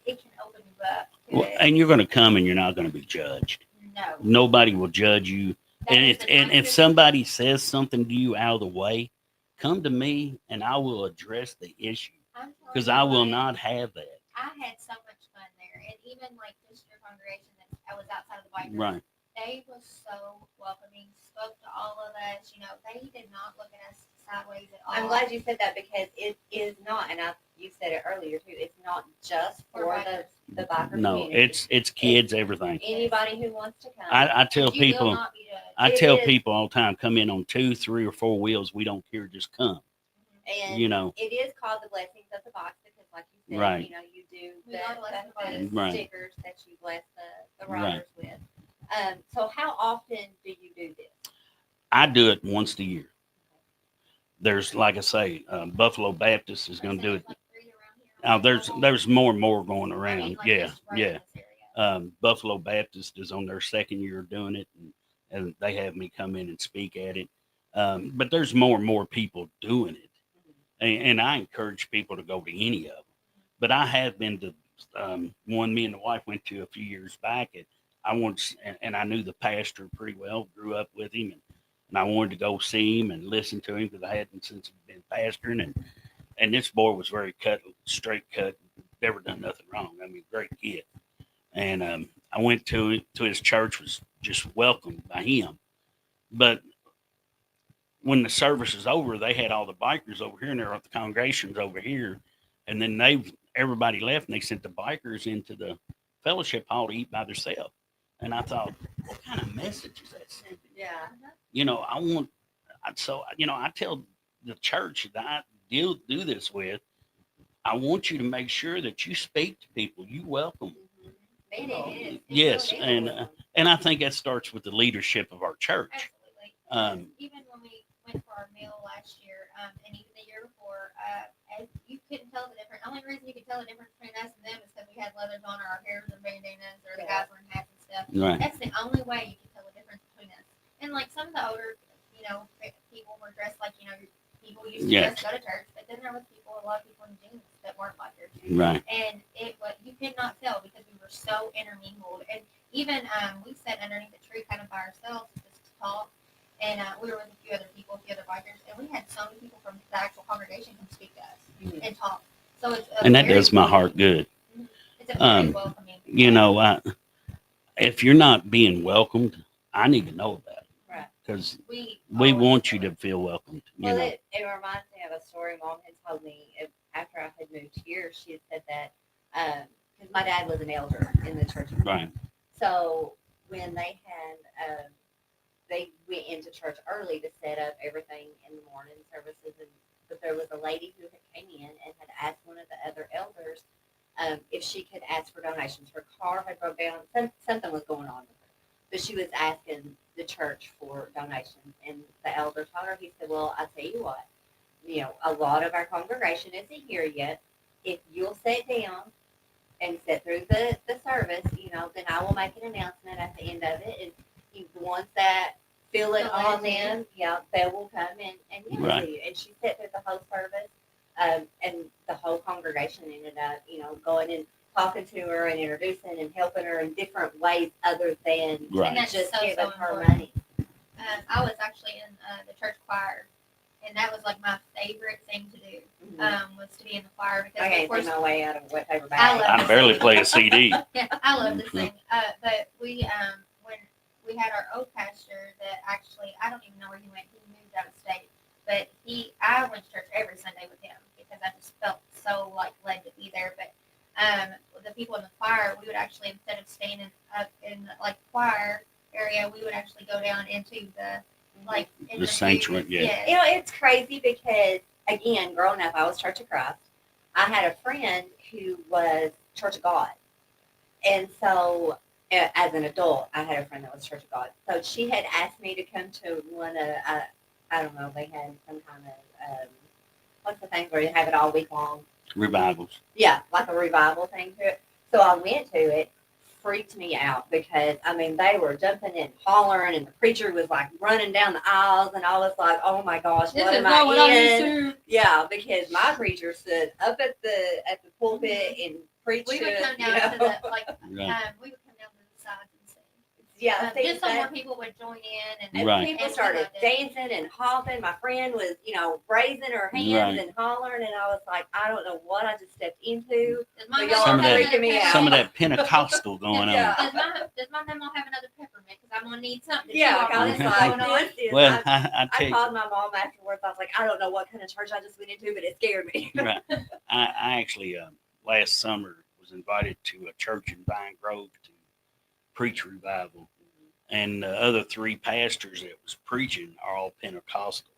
C: it can open you up to
B: Well,
C: it.
B: and you're going to come and you're not going to be judged.
C: No.
B: Nobody will judge you.
C: That
B: And
C: is
B: if
C: the
B: and if
C: nicest-
B: somebody says something to you out of the way, come to me and I will address the issue
C: I'm telling
B: because
C: you
B: I will
C: what,
B: not have that.
C: I had so much fun there, and even like just your congregation that I was outside of the bike.
B: Right.
C: They was so welcoming, spoke to all of us. They did not look at us sideways at all.
A: I'm glad you said that because it is not, and you said it earlier too. It's not just for the biker
B: No,
A: community.
B: it's kids, everything.
A: Anybody who wants to come.
B: I tell
C: You will
B: people
C: not be judged.
B: I
A: It
B: tell
A: is.
B: people all the time, come in on 2, 3, or 4 wheels. We don't care, just come.
A: And it is called the blessings of the box because, like you said,
B: Right.
A: You do
C: We are blessed with
A: the
B: it. Right.
A: stickers that you bless the
B: Right.
A: riders with. So how often do you do this?
B: I do it once a year. There's, like I say, Buffalo Baptist is going to do it.
C: Like 3 around here.
B: Now there's more and more going
C: I
B: around.
C: mean, like
B: Yeah,
C: just right
B: yeah.
C: in this area.
B: Buffalo Baptist is on their 2nd year doing it, and they have me come in and speak at it. But there's more and more people doing it, and I encourage people to go to any of them. But I have been to one me and the wife went to a few years back, and and I knew the pastor pretty well, grew up with him, and I wanted to go see him and listen to him because I hadn't since he'd been pastoring, and this boy was very straight cut, never done nothing wrong. I mean, great kid. And I went to his church, was just welcomed by him. But when the service is over, they had all the bikers over here, and there were the congregations over here. And then everybody left, and they sent the bikers into the fellowship hall to eat by themselves. And I thought, what kind of message is that sending?
A: Yeah.
B: You know, I tell the church that I do this with, I want you to make sure that you speak to people, you welcome them.
A: It is. It
B: Yes,
A: really is.
B: and I think that starts with the leadership of our church.
C: Absolutely. Even when we went for our meal last year, and even the year before, and you couldn't tell the difference. The only reason you could tell the difference between us and them is because we had leathers on our hairs and bandanas, or the guys wearing hats and stuff.
B: Right.
C: That's the only way you can tell the difference between us. And like some of the older, people were dressed like people used to
B: Yes.
C: dress to go to church, but then there was a lot of people in jeans that weren't like yours.
B: Right.
C: And you could not tell because we were so intermingled. And even we sat underneath the tree kind of by ourselves just to talk. And we were with a few other people, a few other bikers, and we had so many people from the actual congregation come speak to us and talk. So
B: And that does my heart good.
C: It's a very welcoming.
B: You know, if you're not being welcomed, I need to know about it.
A: Right.
B: Because
C: we
B: want you to feel welcomed.
A: Well,
B: know.
A: it reminds me of a story Mom had told me after I had moved here. She had said that because my dad was an elder in the church.
B: Right.
A: So when they had, they went into church early to set up everything in the morning services, but there was a lady who had came in and had asked one of the other elders if she could ask for donations. Her car had broke down. Something was going on with her. But she was asking the church for donations. And the elder told her, he said, well, I'll tell you what, a lot of our congregation isn't here yet. If you'll sit down and sit through the service, then I will make an announcement at the end of it. And the ones that feel it on them, they will come and give it to you. And she sat through the whole service. And the whole congregation ended up, going and talking to her and introducing and helping her in different ways other than just giving her money.
C: I was actually in the church choir, and that was like my favorite thing to do. Was to be in the choir because
A: I
C: of
A: can't
C: course
A: see my way out of whatever
C: I
A: bag.
C: love
B: I barely play a CD.
C: yeah, I love this thing. But we when we had our old pastor that actually I don't even know where he went. He moved out of state, but I went to church every Sunday with him because I just felt so like led to be there. But the people in the choir, we would actually instead of standing up in like choir area, we would actually go down into the like in
B: The sanctuary, yeah.
A: It's crazy because, again, growing up, I was Church of Christ. I had a friend who was Church of God. And so, as an adult, I had a friend that was Church of God. So she had asked me to come to one of, I don't know, they had some kind of, what's the thing where you have it all week long?
B: Revivals.
A: Yeah, like a revival thing to it. So I went to it. Freaked me out because they were jumping and hollering and the preacher was like running down the aisles and I was like, oh my gosh, what am I in? Yeah, because my preacher stood up at the pulpit and preached.
C: We would come down to the we would come down to the sides and sing.
A: Yeah,
C: just so more people would join in
A: and people started dancing and hopping. My friend was, raising her hands and hollering, and I was like, I don't know what I just stepped into.
B: Some of that Pentecostal going on.
C: Does my mom have another peppermint? Because I'm gonna need something.
A: Yeah, I was like,
B: well,
A: I called my mom afterwards. I was like, I don't know what kind of church I just went into, but it scared me.
B: Right. I actually last summer was invited to a church in Vine Grove to preach revival. And the other three pastors that was preaching are all Pentecostal.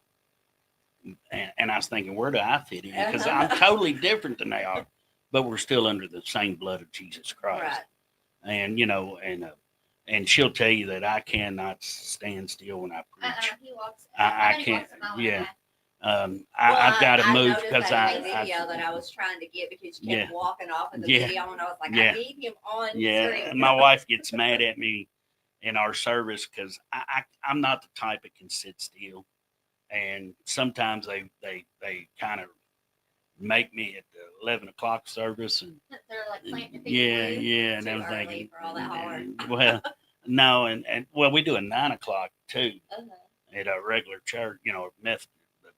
B: And I was thinking, where do I fit in? Because I'm totally different than they are. But we're still under the same blood of Jesus Christ.
A: Right.
B: And, and she'll tell you that I cannot stand still when I preach.
C: He walks.
B: I can't. Yeah. I've got to move because
A: video that I was trying to get because you kept walking off of the video and I was like, I need him on screen.
B: My wife gets mad at me in our service because I'm not the type that can sit still, and sometimes they kind of make me at the 11 o'clock service and
C: they're like planting
B: and I'm thinking
A: for all that hard.
B: Well no and we do a 9 o'clock too at a regular church, Methodist, the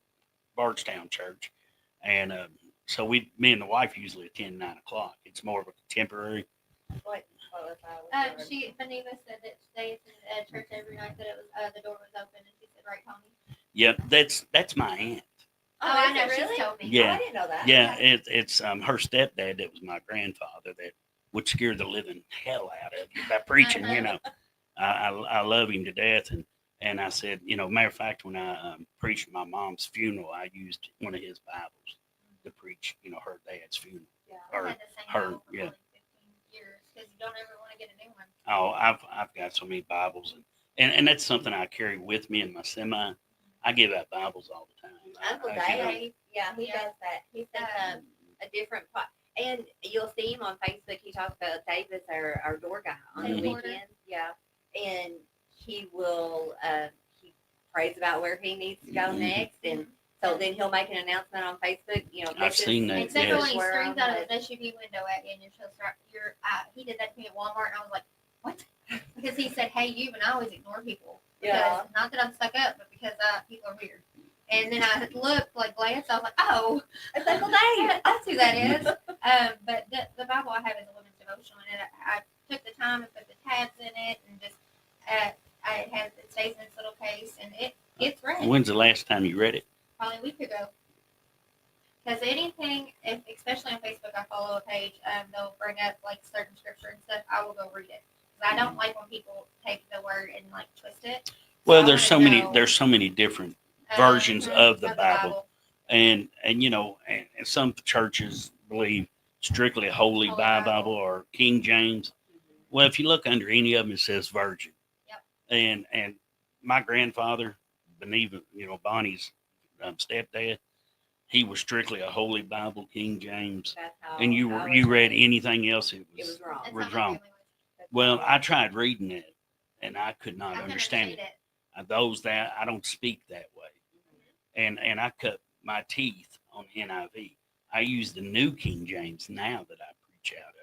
B: Bardstown church, and so me and the wife usually attend 9 o'clock. It's more of a contemporary.
C: Beneva said that they attended at church every night that it was the door was open, and she said, "Right, Tommy."
B: Yeah, that's my aunt.
C: Oh, I know.
A: Really?
C: She's told me.
B: Yeah,
A: I didn't know that.
B: Yeah, it's her stepdad that was my grandfather that would scare the living hell out of you by preaching, I love him to death. And I said, matter of fact, when I preached my mom's funeral, I used one of his Bibles to preach, her dad's funeral.
A: Yeah.
C: I
B: Or
C: had the same
B: her,
C: Bible for
B: yeah.
C: probably 15 years because you don't ever want to get a new one.
B: Oh, I've got so many Bibles, and that's something I carry with me in my semi. I give out Bibles all the time.
A: Uncle
B: I give out-
A: Dave, yeah, he
C: Yeah.
A: does that. He sends a different and you'll see him on Facebook. He talks about Davis, our door guy on the
B: Mhm.
A: weekends. Yeah, and he will he prays about where he needs to go
B: Mhm.
A: next, and so then he'll make an announcement on Facebook.
B: I've seen that,
C: Instead
B: yes.
C: of throwing
A: where
C: strings
A: I'm
C: out of
A: at.
C: an SUV window at you and you'll start, he did that to me at Walmart and I was like, what? Because he said, hey, you, and I always ignore people. Because,
A: Yeah.
C: not that I'm stuck up, but because people are weird. And then I looked, glanced, I was like, oh,
A: It's Uncle Dave.
C: that's who that is. But the Bible I have is a women's devotional, and I took the time and put the tabs in it, and just it stays in its little case, and it's read.
B: When's the last time you read it?
C: Probably a week ago. Because anything, especially on Facebook, I follow a page, they'll bring up certain scripture and stuff. I will go read it. 'Cause I don't like when people take the word and twist it.
B: Well,
C: I
B: there's
C: wanna
B: so many.
C: know,
B: There's so many different versions of the Bible.
C: Bible.
B: and some churches believe strictly Holy
C: Holy
B: Bible
C: Bible.
B: or King James. Well, if you look under any of them, it says Virgin.
C: Yep.
B: And my grandfather, Bonnie's stepdad, he was strictly a Holy Bible, King James.
A: That's how
B: And you
A: I was
B: read
A: raised.
B: anything else, it
A: It was wrong.
C: That's
B: was
C: how my
B: wrong.
C: family was.
A: That's
B: Well,
A: how
B: I tried reading it, and I could not
C: I couldn't
B: understand it. Those that I don't speak that way, and I cut my teeth on NIV. I use the New King James now that I preach out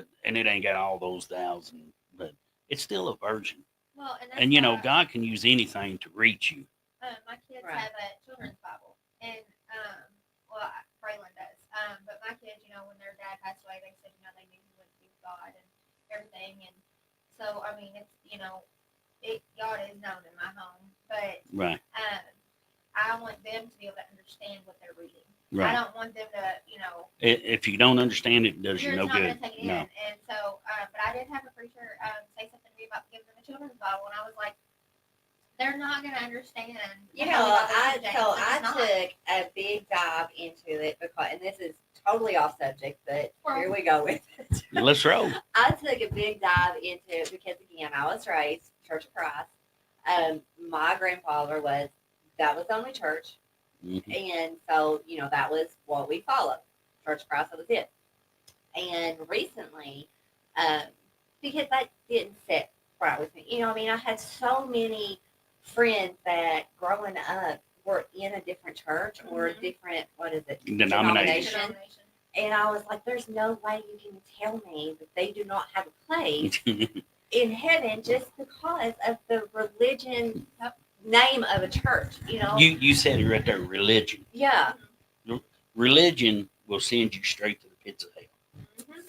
B: of, and it ain't got all those thous, but it's still a virgin.
C: Well, and that's
B: And
C: why,
B: God can use anything to reach you.
C: my kids
A: Right.
C: have a children's Bible, and Braylon does. But my kids, when their dad passed away, they said, they knew he went to be with God and everything, and so I mean, it's God is known in my home, but
B: Right,
C: I want them to be able to understand what they're reading. I
B: right.
C: don't want them to,
B: If you don't understand it, it does you
C: you're
B: no
C: not going
B: good.
C: to take it
B: No.
C: in. And so, but I did have a preacher say something to me about giving them a children's Bible, and I was like, they're not going to understand.
A: You
C: the
A: know,
C: Holy Bible
A: I
C: King James.
A: so
C: It's
A: I
C: not.
A: took a big dive into it and this is totally off subject, but
C: Well-
A: here we go with it.
B: Let's roll.
A: I took a big dive into it because again, I was raised Church of Christ. My grandfather that was the only church,
B: Mhm.
A: and so that was what we followed. Church of Christ, that was it. And recently, because that didn't sit right with me. I had so many friends that growing up were in a different church or a
C: Mhm.
A: different, what is it?
B: Denomination.
C: Denomination.
A: And I was like, there's no way you can tell me that they do not have a place in heaven just because of the religion name of a church,
B: You said it right there. Religion.
A: Yeah.
B: Religion will send you straight to the pits of hell.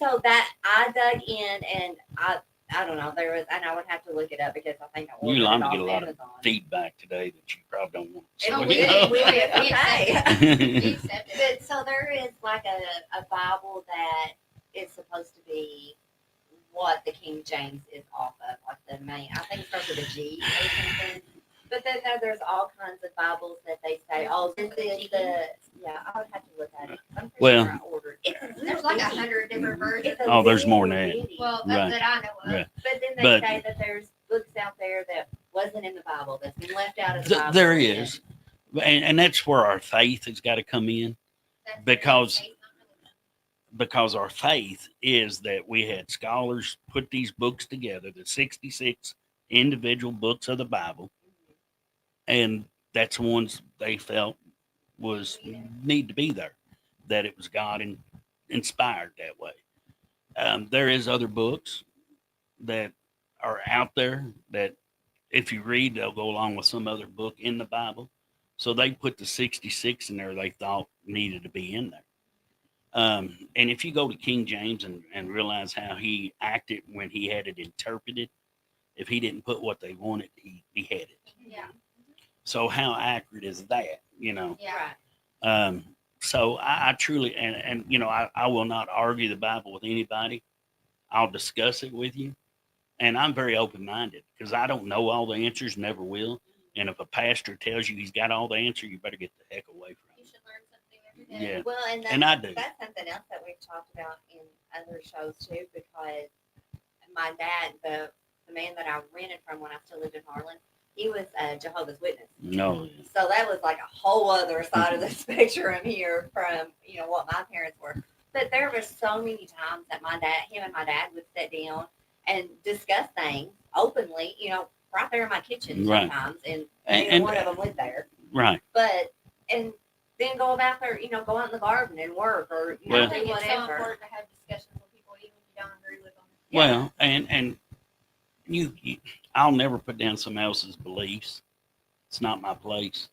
A: So that I dug in and I don't know, and I would have to look it up because I think I ordered
B: You
A: it
B: and I
A: off
B: get a lot of
A: Amazon.
B: Feedback today that you probably don't want.
A: And
C: Oh,
A: we
C: we
A: did,
C: did.
A: we did,
C: We
A: okay.
C: He accepted it.
A: But so there is like a Bible that is supposed to be what the King James is off of, like the main. I think it starts with a G or something. But then there's all kinds of Bibles that they say, oh, this is the. Yeah, I would have to look at it. I'm pretty
B: Well-
A: sure I ordered. It's a
C: There's
A: little
C: like
A: bitty.
C: 100 different versions.
A: It's a
B: Oh, there's more
A: little
B: than that.
A: bitty.
C: Well,
B: Right.
C: that I know of.
B: Yeah.
A: But then they
B: But-
A: say that there's books out there that wasn't in the Bible that's been left out of the
B: Th-
A: Bible.
B: there is, and that's where our faith has got to come in,
C: That's
B: because-
C: faith, not religion.
B: because our faith is that we had scholars put these books together, the 66 individual books of the Bible, and that's the ones they felt was need to be there, that it was God inspired that way. There is other books that are out there that if you read, they'll go along with some other book in the Bible. So they put the 66 in there they thought needed to be in there. And if you go to King James and realize how he acted when he had it interpreted, if he didn't put what they wanted, he had it.
C: Yeah.
B: So how accurate is that?
C: Yeah.
A: Right.
B: So I truly, and I will not argue the Bible with anybody. I'll discuss it with you, And I'm very open minded because I don't know all the answers, never will. And if a pastor tells you he's got all the answer, you better get the heck away from
C: You
B: him.
C: should learn something every day.
B: Yeah.
A: Well, and
B: And I do.
A: that's something else that we've talked about in other shows too, because my dad, the man that I rented from when I still lived in Harlan, he was a Jehovah's Witness.
B: No.
A: So that was like a whole other side of the spectrum here from, what my parents were. But there were so many times that him and my dad would sit down and discuss things openly, right there in my kitchen
B: Right.
A: sometimes. And
B: And
A: one of them lived there.
B: right.
A: But, and then go about their, go out in the garden and work or,
C: I
B: Well-
C: think
A: do
C: it's so
A: whatever.
C: important to have discussions with people, even if you don't agree with them.
B: Well, and you, I'll never put down someone else's beliefs. It's not my place,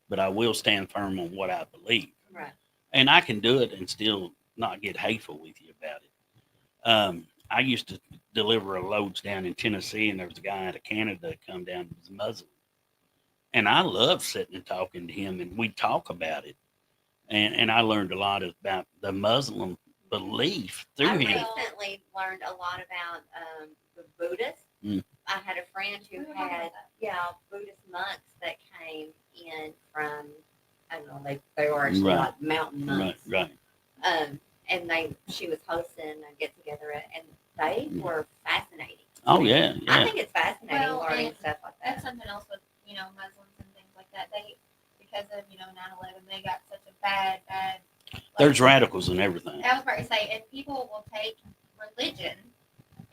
B: but I will stand firm on what I believe.
A: Right.
B: And I can do it and still not get hateful with you about it. I used to deliver loads down in Tennessee, and there was a guy out of Canada that come down who was Muslim. And I loved sitting and talking to him, and we'd talk about it. And I learned a lot about the Muslim belief through
A: I
B: him.
A: recently learned a lot about the Buddhists.
B: Mm.
A: I had a friend who had, Buddhist monks that came in from, I don't know, they were actually
B: Right.
A: like mountain
B: Right,
A: monks.
B: right.
A: And she was hosting a get together, and they were fascinating.
B: Oh, yeah,
A: I
B: yeah.
A: think it's fascinating
C: Well,
A: learning
C: and
A: stuff like
C: That's
A: that.
C: something else with, Muslims and things like that. They, because of, 9/11, they got such a bad,
B: There's radicals and everything.
C: I was about to say, and people will take religion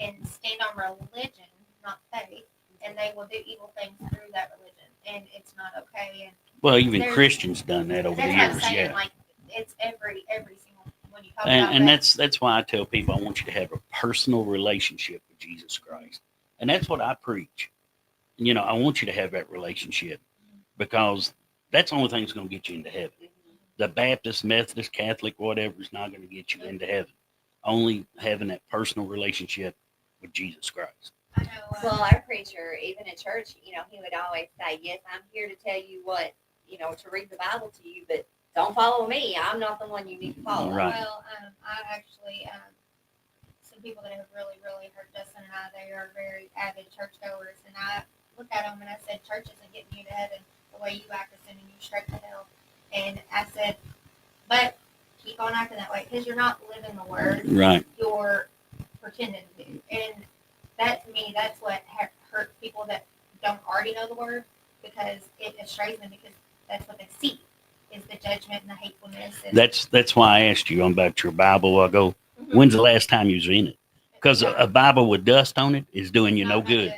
C: and stand on religion, not faith, and they will do evil things through that religion, and it's not okay. And
B: Well, even
C: There's-
B: Christians done that over
C: that's
B: the
C: what I'm
B: years,
C: saying.
B: yeah.
C: Like, it's every single when you talk about
B: And
C: that.
B: that's why I tell people I want you to have a personal relationship with Jesus Christ, and that's what I preach. I want you to have that relationship because that's the only thing that's going to get you into heaven. The Baptist, Methodist, Catholic, whatever is not going to get you into heaven. Only having that personal relationship with Jesus Christ.
C: I know.
A: Well, our preacher, even in church, he would always say, "Yes, I'm here to tell you what, to read the Bible to you, but don't follow me. I'm not the one you need to follow."
B: Right.
C: Well, I actually, some people that have really, really hurt Justin and I, they are very avid churchgoers, and I looked at them and I said, "Church isn't getting you to heaven. The way you act is sending you straight to hell." And I said, "But keep on acting that way because you're not living the word.
B: Right.
C: You're pretending to." And that, to me, that's what hurt people that don't already know the word, because it estrays them, because that's what they see is the judgment and the hatefulness. And
B: That's why I asked you about your Bible. I go, when's the last time you was in it? Because a Bible with dust on it is doing you no good.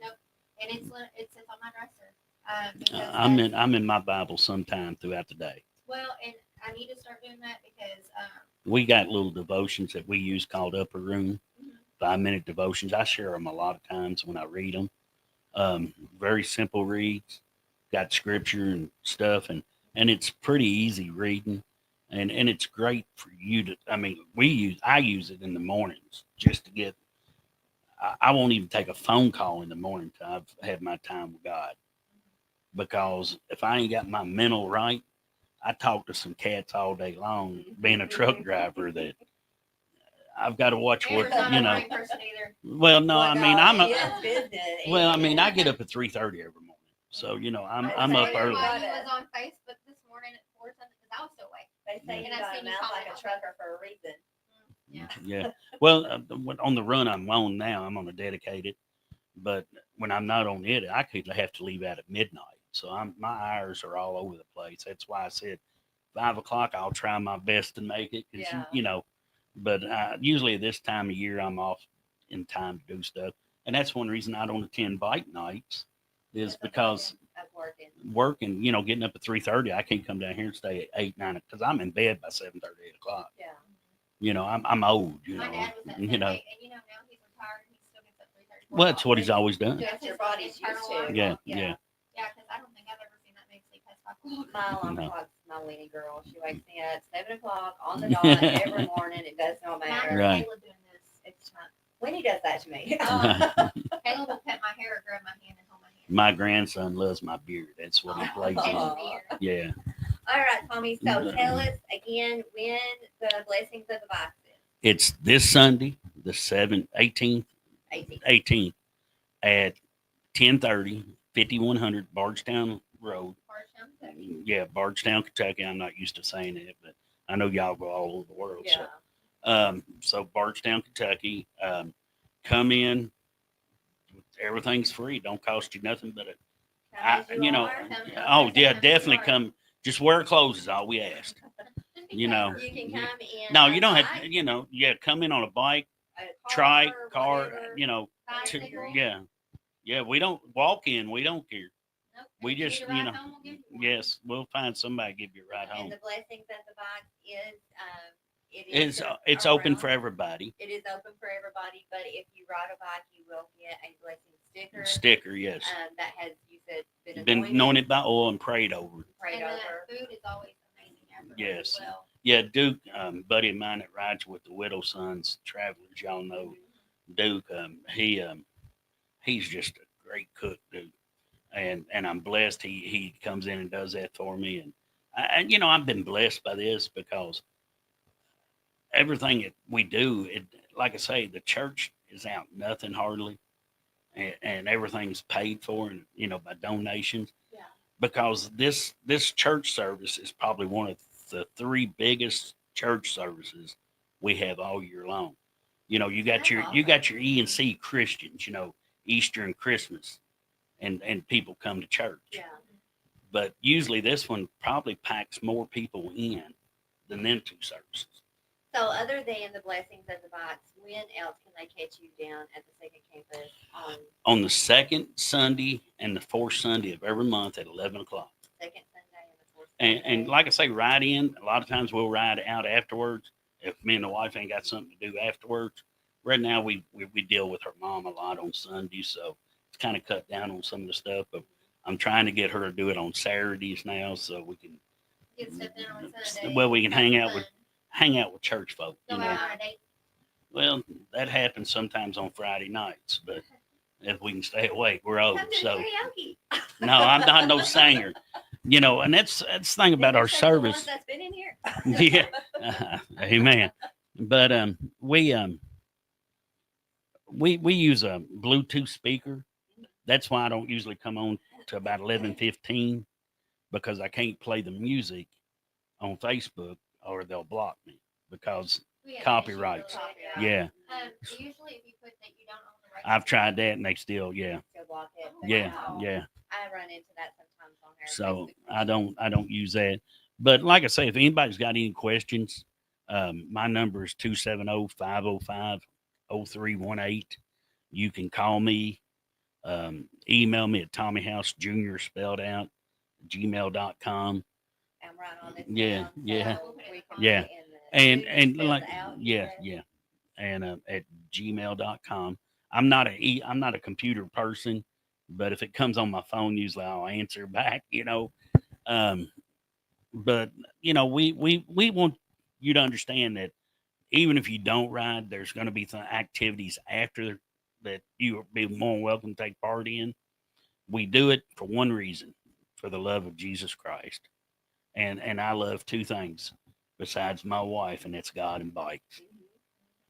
C: Nope. And it sits on my dresser. Because
B: I'm in my Bible sometime throughout the day.
C: well, and I need to start doing that because
B: We got little devotions that we use called Upper Room, 5-minute devotions. I share them a lot of times when I read them. Very simple reads, got scripture and stuff, and it's pretty easy reading, and it's great for you to. I use it in the mornings just to get. I won't even take a phone call in the morning till I've had my time with God, because if I ain't got my mental right, I talk to some cats all day long. Being a truck driver, that I've got to watch what
C: Amber's not
B: you
C: a
B: know.
C: morning person either.
B: Well, no, I mean I'm
A: he
B: a.
A: is business.
B: Well, I mean I get up at 3:30 every morning, so I'm up
A: Say
B: early.
C: Why he was on Facebook this morning at 4 something because I was still awake.
A: They say
C: And
A: you
C: I
A: got a
C: seen you
A: mouth like
C: comment
A: a trucker for a reason.
C: Yeah.
B: Yeah. Well, on the run I'm on now, I'm on a dedicated, but when I'm not on it, I could have to leave out at midnight. So my hours are all over the place. That's why I said 5 o'clock. I'll try my best to make it, 'cause,
A: Yeah.
B: But usually at this time of year, I'm off in time to do stuff, and that's one reason I don't attend bike nights, is because
A: Of working.
B: working. Getting up at 3:30, I can't come down here and stay at 8, 9, because I'm in bed by 7:30, 8 o'clock.
A: Yeah.
B: I'm old.
C: My dad was that
B: You
C: same
B: know.
C: way, and now he's retired and he still gets up 3:30.
B: Well, that's what he's always done.
A: That's your body's used to.
B: Yeah,
A: Yeah.
B: yeah.
C: Yeah, because I don't think I've ever seen that man sleep past 5 o'clock.
A: My alarm
B: No.
A: clock's my weenie girl. She wakes me up 7 o'clock on the dot every morning. It does not
C: Mine
A: matter.
C: is
B: Right.
C: Caleb doing this.
A: It's not. Winnie does that to me.
C: Caleb will pet my hair or grab my hand and hold my hand.
B: My grandson loves my beard. That's what he plays
C: And
B: on.
C: beard.
B: Yeah.
A: All right, Tommy. So tell us again when the blessings of the Bible is.
B: It's this Sunday, the 18th
A: 18.
B: 18th at 10:30, 5100 Bardstown Road.
C: Bardstown, Kentucky.
B: Yeah, Bardstown, Kentucky. I'm not used to saying it, but I know y'all go all over the world.
A: Yeah.
B: So Bardstown, Kentucky. Come in. Everything's free. Don't cost you nothing but
A: Come as
B: you know.
A: are.
B: Oh yeah, definitely come. Just wear clothes is all we ask. You know.
A: You can come in.
B: No,
A: on
B: you don't
A: a
B: have.
A: bike,
B: You know, yeah, come in on a bike,
A: a
B: trike, car.
A: whatever.
B: You know,
C: Bicycle.
B: yeah. We don't walk in. We don't care.
C: Nope.
B: We
C: If you
B: just,
C: need a
B: you
C: ride
B: know,
C: home, we'll give you one.
B: yes, we'll find somebody to give you a ride
A: And
B: home.
A: the blessings at the box is, it is.
B: It's open
A: around-
B: for everybody.
A: It is open for everybody, but if you ride a bike, you will get a blessing sticker.
B: Sticker, yes.
A: That has, you said,
B: Been anointed by oil and prayed over.
A: prayed
C: And
A: over.
C: that food is always amazing afterwards
B: Yes.
C: as well.
B: Yeah, Duke, buddy of mine that rides with the Widow Sons Travelers, y'all know Duke. He's just a great cook, dude, and I'm blessed. He comes in and does that for me, and I've been blessed by this because everything that we do, like I say, the church is out nothing hardly, and everything's paid for, and by donations.
A: Yeah.
B: Because this church service is probably one of the three biggest church services we have all year long. You got
A: That's
B: you got your E&C Christians, Easter and Christmas, and people come to church.
A: Yeah.
B: But usually this one probably packs more people in than them two services.
A: So other than the blessings at the box, when else can they catch you down at the second campus
B: On the second Sunday and the fourth Sunday of every month at 11 o'clock.
A: second Sunday and the fourth
B: And
A: Sunday?
B: like I say, ride in. A lot of times we'll ride out afterwards if me and the wife ain't got something to do afterwards. Right now we deal with her mom a lot on Sundays, so it's kind of cut down on some of the stuff. But I'm trying to get her to do it on Saturdays now, so we can
C: Get stuff in on Sunday.
B: well we can
C: have
B: hang out with church folk.
C: fun. Go out on a date.
B: Well, that happens sometimes on Friday nights, but if we can stay awake, we're old.
A: Come to
B: So
A: karaoke.
B: no, I'm not no singer. And that's the thing about our
A: Didn't you say the ones
B: service.
A: that's been in here.
B: Yeah. Amen. But we use a Bluetooth speaker. That's why I don't usually come on to about 11:15 because I can't play the music on Facebook or they'll block me because
C: We have
B: Copyrights.
C: issues with that.
B: yeah,
C: Usually if you put that you don't own the rights.
B: I've tried that and they still
A: Still block it.
B: yeah.
A: Wow.
B: Yeah.
A: I run into that sometimes on there.
B: So I don't use that. But like I say, if anybody's got any questions, my number is 270-505-0318. You can call me, email me at TommyHouseJr spelled out gmail.com.
A: I'm right on this.
B: Yeah,
A: now,
B: yeah,
A: so we can
B: yeah.
A: put it in the-
B: And
A: Food
B: and
A: spelled
B: like
A: out, you
B: yeah,
A: said?
B: yeah. And at gmail.com. I'm not a computer person, but if it comes on my phone, usually I'll answer back, But we want you to understand that even if you don't ride, there's going to be some activities after that you will be more than welcome to take part in. We do it for one reason, for the love of Jesus Christ. And I love two things besides my wife, and that's God and bikes.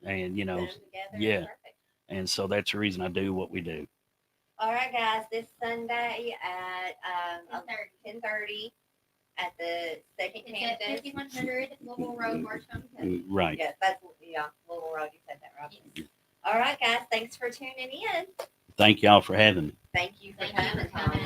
B: And
A: Put 'em together,
B: yeah.
A: perfect.
B: and so that's the reason I do what we do.
A: All right, guys. This Sunday at 10:30 at the second
C: It's at
A: campus.
C: 5100 Louisville Road, Bardstown, Kentucky.
B: Right.
A: Yes, that's Louisville Road. You said that right. All right, guys. Thanks for tuning in.
B: Thank y'all for having me.
A: Thank you for
C: Thank you for
A: coming,
C: coming.
A: Tommy.